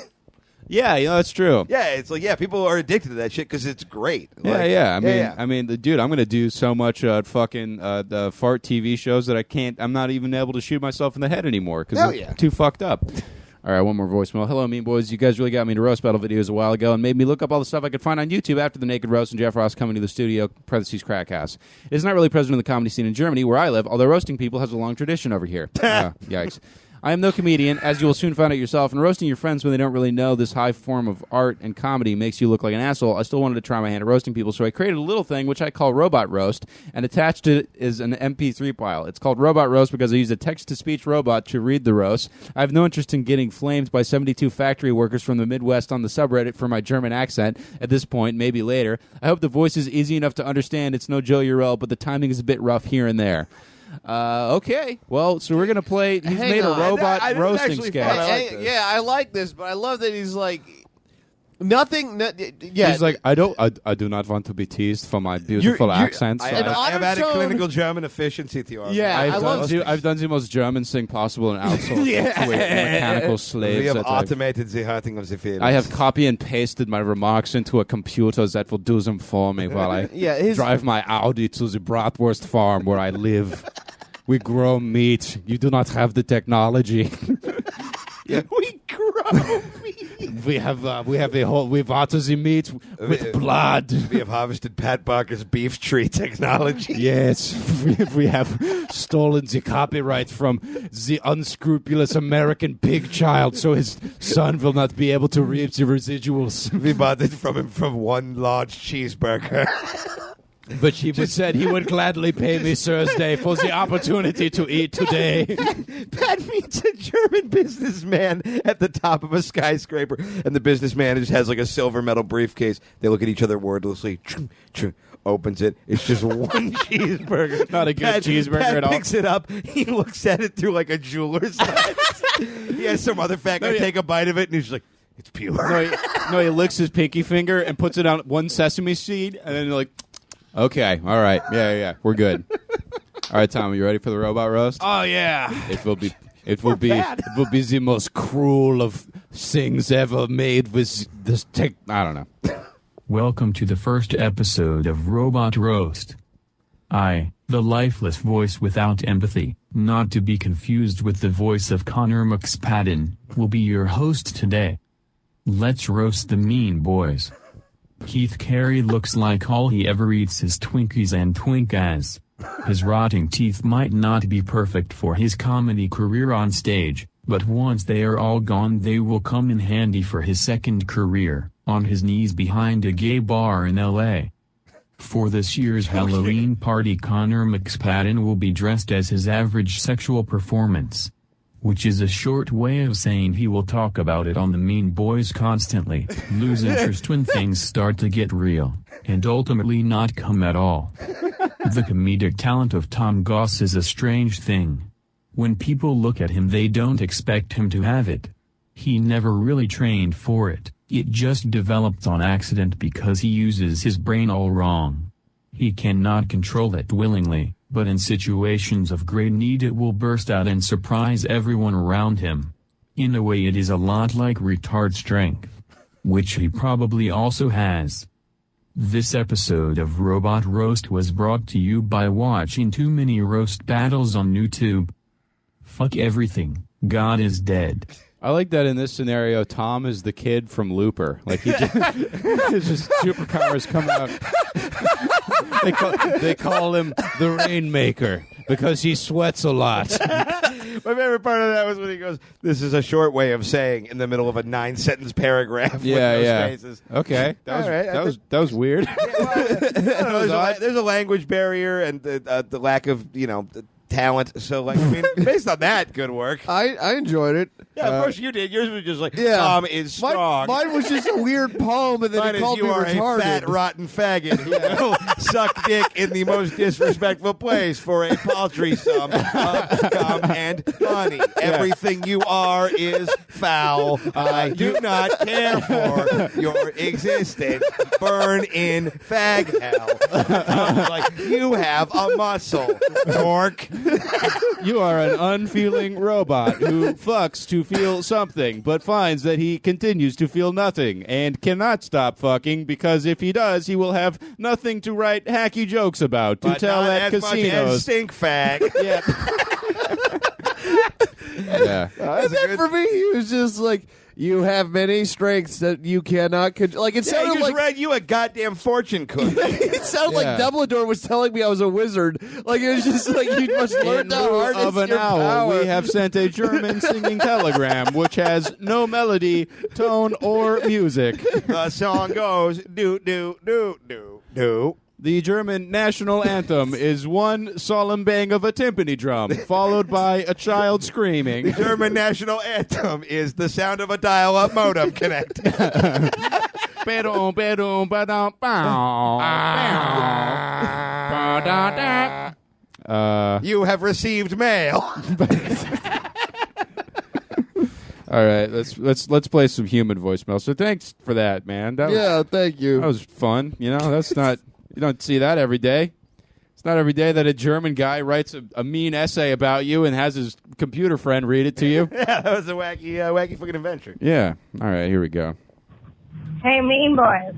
yeah, that's true. yeah, it's like people are addicted to that shit because it's great. Like, I mean, dude, I'm gonna do so much fucking the fart TV shows that I'm not even able to shoot myself in the head anymore because Hell I'm yeah. too fucked up. All right, one more voicemail. Hello, Mean Boys. You guys really got me into roast battle videos a while ago and made me look up all the stuff I could find on YouTube after the Naked Roast and Jeff Ross coming to the studio, parentheses crack house. It is not really present in the comedy scene in Germany, where I live, although roasting people has a long tradition over here. Yikes. I am no comedian, as you will soon find out yourself, and roasting your friends when they don't really know this high form of art and comedy makes you look like an asshole. I still wanted to try my hand at roasting people, so I created a little thing which I call Robot Roast, and attached it is an MP3 file. It's called Robot Roast because I used a text-to-speech robot to read the roast. I have no interest in getting flamed by 72 factory workers from the Midwest on the subreddit for my German accent at this point, maybe later. I hope the voice is easy enough to understand. It's no Joe Urell, but the timing is a bit rough here and there. Okay. Well, so we're going to play... He's Hang made on. a robot I roasting actually sketch. thought I like this. Yeah, I like this, but I love that he's like nothing. Yeah, He's like, I do not want to be teased for my beautiful You're- accent. I so An have added undertone- clinical German efficiency to your Yeah, I've done the most German thing possible and outsourced it to a mechanical We slave. have that I've- automated the hurting of the feelings. I have copy and pasted my remarks into a computer that will do them for me while I drive my Audi to the Bratwurst farm where I live. We grow meat. You do not have the technology. we grow meat. We have we water the meat with blood. We have harvested Pat Barker's beef tree technology. Yes, we have stolen the copyright from the unscrupulous American pig child, so his son will not be able to reap the residuals. We bought it from him from one large cheeseburger. But he said he would gladly pay me Thursday for the opportunity to eat today. Pat meets a German businessman at the top of a skyscraper, and the businessman just has like a silver metal briefcase. They look at each other wordlessly. Opens it. It's just one cheeseburger. Not a good cheeseburger Pat at all. picks it up. He looks at it through like a jeweler's lens. He has some other fat guy take a bite of it, and he's just like, it's pure. He licks his pinky finger and puts it on one sesame seed, and then like, okay, all right, yeah, we're good. All right, Tom, are you ready for the robot roast? Oh yeah. It will be the most cruel of things ever made with this tech. I don't know. Welcome to the first episode of Robot Roast. I, the lifeless voice without empathy, not to be confused with the voice of Connor McSpadden, will be your host today. Let's roast the mean boys. Keith Carey looks like all he ever eats is Twinkies and Twinkas. His rotting teeth might not be perfect for his comedy career on stage, but once they are all gone they will come in handy for his second career, on his knees behind a gay bar in L.A. For this year's Halloween party, Connor McSpadden will be dressed as his average sexual performance. Which is a short way of saying he will talk about it on the Mean Boys constantly, lose interest when things start to get real, and ultimately not come at all. The comedic talent of Tom Goss is a strange thing. When people look at him, they don't expect him to have it. He never really trained for it. It just developed on accident because he uses his brain all wrong. He cannot control it willingly, but in situations of great need it will burst out and surprise everyone around him. In a way it is a lot like retard strength, which he probably also has. This episode of Robot Roast was brought to you by watching too many roast battles on YouTube. Fuck everything, God is dead. I like that in this scenario, Tom is the kid from Looper. Like he just, his just superpowers come out. They call him the Rainmaker because he sweats a lot. My favorite part of that was when he goes, "This is a short way of saying," in the middle of a 9-sentence paragraph. with no spaces. Okay, that was weird. There's a language barrier and the lack of talent. So, like, I mean, based on that, good work. I enjoyed it. Yeah, of course you did. Yours was just like, Yeah. Tom is strong. Mine was just a weird poem, and then Mine he is, called you me are retarded. a fat, rotten faggot who will suck dick in the most disrespectful place for a paltry sum of cum and money. Everything you are is foul. I do not care for your existence. Burn in fag hell. Like, you have a muscle, dork. You are an unfeeling robot who fucks to feel something, but finds that he continues to feel nothing and cannot stop fucking because if he does, he will have nothing to write hacky jokes about to But tell not at as much as casinos. stink fag. Yeah. Yeah. And then for me, he was just like, "You have many strengths that you cannot control." Like, it Yeah, sounded you just like read you a goddamn fortune cookie. it sounded Yeah. like Dumbledore was telling me I was a wizard. Like, it was just like, you must learn In to lieu harness of an your owl, power. we have sent a German singing telegram which has no melody, tone, or music. The song goes do do do do do. The German national anthem is one solemn bang of a timpani drum, followed by a child screaming. German national anthem is the sound of a dial-up modem connect. Ba-dum, ba-dum, ba-dum, bow, bow, ba-da-da. You have received mail. All right, let's play some human voicemail. So thanks for that, man. That was, Yeah, thank you. that was fun. That's not you don't see that every day. It's not every day that a German guy writes a mean essay about you and has his computer friend read it to you. Yeah, that was a wacky fucking adventure. Yeah. All right, here we go. Hey, mean boys.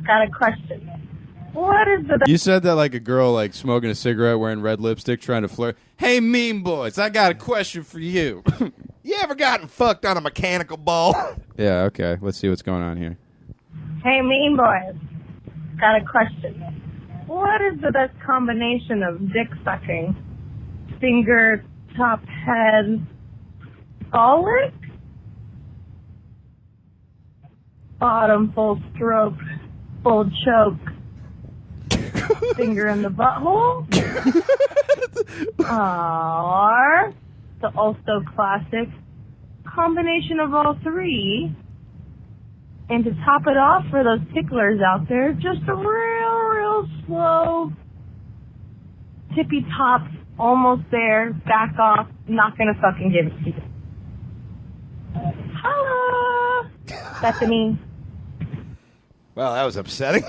Got a question. What is the You said that like a girl like smoking a cigarette, wearing red lipstick, trying to flirt. Hey, mean boys, I got a question for you. You ever gotten fucked on a mechanical ball? Yeah, okay. Let's see what's going on here. Hey, mean boys. Got a question. What is the best combination of dick sucking? Finger, top, head, ball lick? Bottom, full stroke, full choke. Finger in the butthole? Or the also classic combination of all three. And to top it off for those ticklers out there, just a real slow tippy top, almost there, back off, not gonna fucking give it to you. Holla! Bethany. Well, that was upsetting.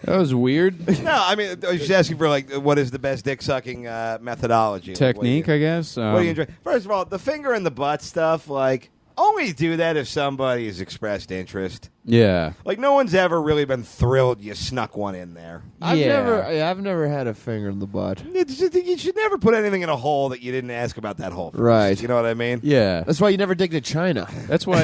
That was weird. No, I mean, I was just asking for, like, what is the best dick sucking methodology? Technique, What I guess. do you enjoy? First of all, the finger in the butt stuff, like, only do that if somebody has expressed interest. Yeah. Like, no one's ever really been thrilled you snuck one in there. I've Yeah. never had a finger in the butt. You should never put anything in a hole that you didn't ask about that hole first. Right. You know what I mean? Yeah. That's why you never dig to China. That's why.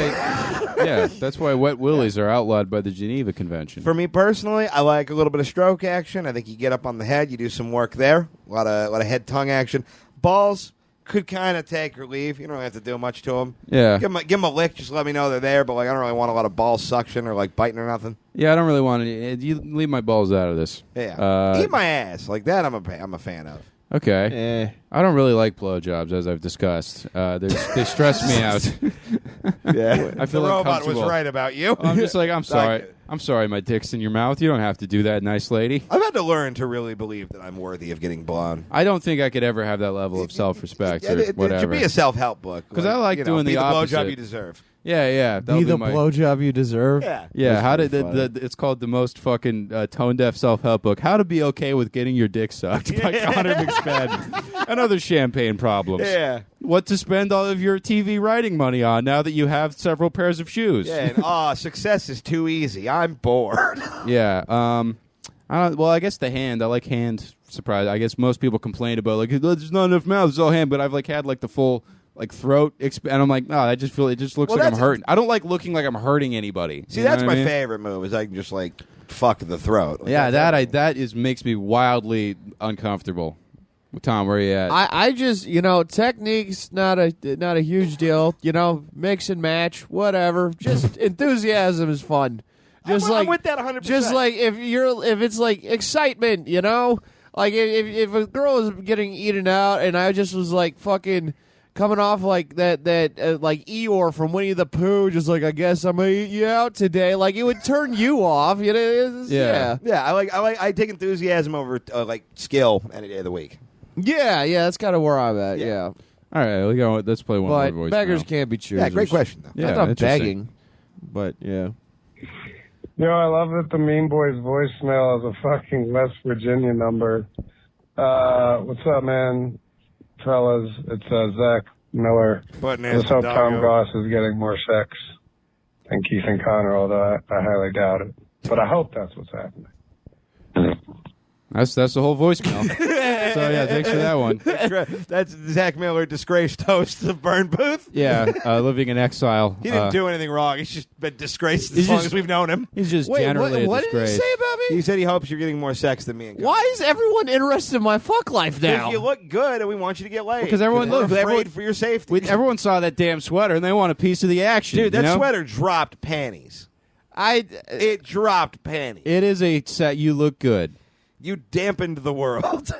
Yeah. That's why wet willies are outlawed by the Geneva Convention. For me personally, I like a little bit of stroke action. I think you get up on the head, you do some work there. A lot of head-tongue action. Balls could kind of take or leave. You don't have to do much to them. Yeah. Give them a lick. Just let me know they're there. But like, I don't really want a lot of ball suction or like biting or nothing. Yeah, I don't really want to. You leave my balls out of this. Yeah. Eat my ass. Like that, I'm a fan of. Okay. I don't really like blowjobs, as I've discussed. They stress me out. Yeah. I feel the robot was uncomfortable. right about you. I'm just like, I'm sorry. I'm sorry, my dick's in your mouth. You don't have to do that, nice lady. I've had to learn to really believe that I'm worthy of getting blown. I don't think I could ever have that level of self-respect or whatever. It should be a self-help book. 'Cause I like doing be the opposite. blowjob you deserve. Yeah. Be the blowjob you deserve. Yeah. Yeah, how That's did pretty it's called the most fucking tone-deaf self-help book. How to be okay with getting your dick sucked by Connor McSpadden and other champagne problems. Yeah. What to spend all of your TV writing money on now that you have several pairs of shoes. Yeah, and success is too easy. I'm bored. Yeah. I guess the hand. I like hand surprise. I guess most people complain about like there's not enough mouth, it's all hand, but I've like had like the full like throat and I'm like, no, I just feel it just looks like I'm hurting. I don't like looking like I'm hurting anybody. See, that's my favorite move. Is I can just like fuck the throat. Like, yeah, that makes me wildly uncomfortable. Tom, where are you at? I just technique's not a huge deal. Mix and match, whatever. Just enthusiasm is fun. Just I'm with that 100%. Just like if it's like excitement, like if a girl is getting eaten out and I just was like fucking coming off like that like Eeyore from Winnie the Pooh, just like I guess I'm gonna eat you out today. Like it would turn you off. Yeah. I take enthusiasm over like skill any day of the week. Yeah. That's kind of where I'm at. Yeah. All right, let's play one But more voice. beggars now. can't be choosers. Yeah, great question though. Yeah, I'm not interesting. begging, but yeah. I love that the Mean Boys voicemail is a fucking West Virginia number. What's up, man? Fellas, it's Zach Miller. Let's hope Tom Goss is getting more sex than Keith and Connor, although I highly doubt it. But I hope that's what's happening. That's the whole voicemail. So yeah, thanks for that one. That's Zach Miller, disgraced host of Burn Booth. Yeah, living in exile. He didn't do anything wrong. He's just been disgraced as long as we've known him. He's just generally what a did he disgrace. say about me? He said he hopes you're getting more sex than me and Connor. Why is everyone interested in my fuck life now? Because you look good and we want you to get laid. Because everyone we're look, afraid everyone- for your safety. Everyone saw that damn sweater and they want a piece of the action. Dude, that you know? sweater dropped panties. It dropped panties. It is a set. You look good. You dampened the world.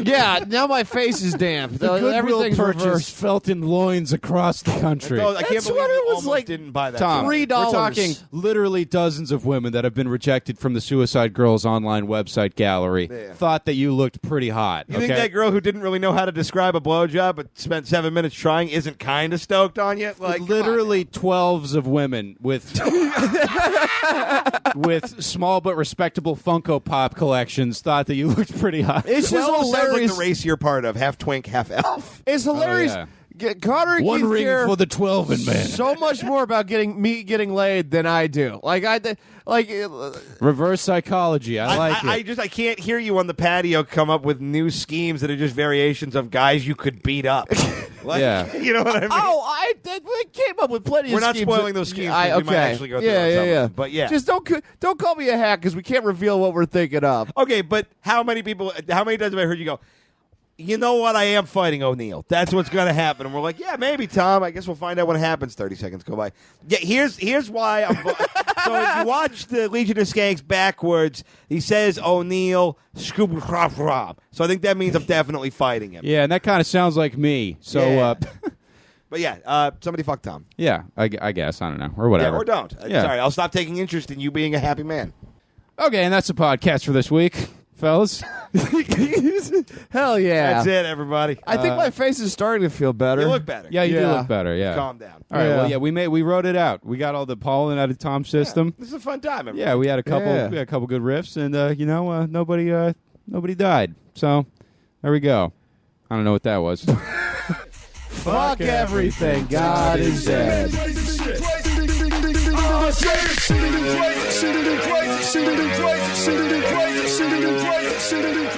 Yeah, now my face is damp. The Goodwill Everything's purchase reversed. felt in loins across the country. I can't believe sweater you was almost like didn't buy that. Tom, sweater. $3. we're talking literally dozens of women that have been rejected from the Suicide Girls online website gallery. Yeah. Thought that you looked pretty hot. You think that girl who didn't really know how to describe a blowjob but spent 7 minutes trying isn't kind of stoked on you? Like, literally 12s of women with with small but respectable Funko Pop collections thought that you looked pretty hot. It's just 12 sounds like hilarious. the race you're part of, half twink, half elf. It's hilarious. yeah. Connor and One Keith ring care for the 12 man. so much more about getting laid than I do. Reverse psychology. I like it. I can't hear you on the patio come up with new schemes that are just variations of guys you could beat up. Like, Yeah. You know what I mean? We came up with plenty We're of not schemes. spoiling those schemes. We might actually go through on some of them. But yeah. Just don't call me a hack because we can't reveal what we're thinking of. Okay, but how many times have I heard you go, you know what, I am fighting O'Neill. That's what's going to happen. And we're like, yeah, maybe, Tom. I guess we'll find out when it happens. 30 seconds go by. Yeah, here's why I'm... So if you watch the Legion of Skanks backwards, he says O'Neill, Scoob. So I think that means I'm definitely fighting him. Yeah, and that kind of sounds like me. So, Yeah. But yeah, somebody fuck Tom. yeah, I guess. I don't know. Or whatever. Yeah, or don't. Yeah. Sorry, I'll stop taking interest in you being a happy man. Okay, and that's the podcast for this week, fellas. Hell yeah. That's it, everybody. I think my face is starting to feel better. You look better. Yeah, you do Yeah. look better, yeah. Calm down. All right, Yeah. well, yeah, we wrote it out. We got all the pollen out of Tom's system. This is a fun time, everybody. Yeah, we had a couple Yeah. good riffs, and nobody died. So there we go. I don't know what that was. Fuck everything. God is dead. Crazy,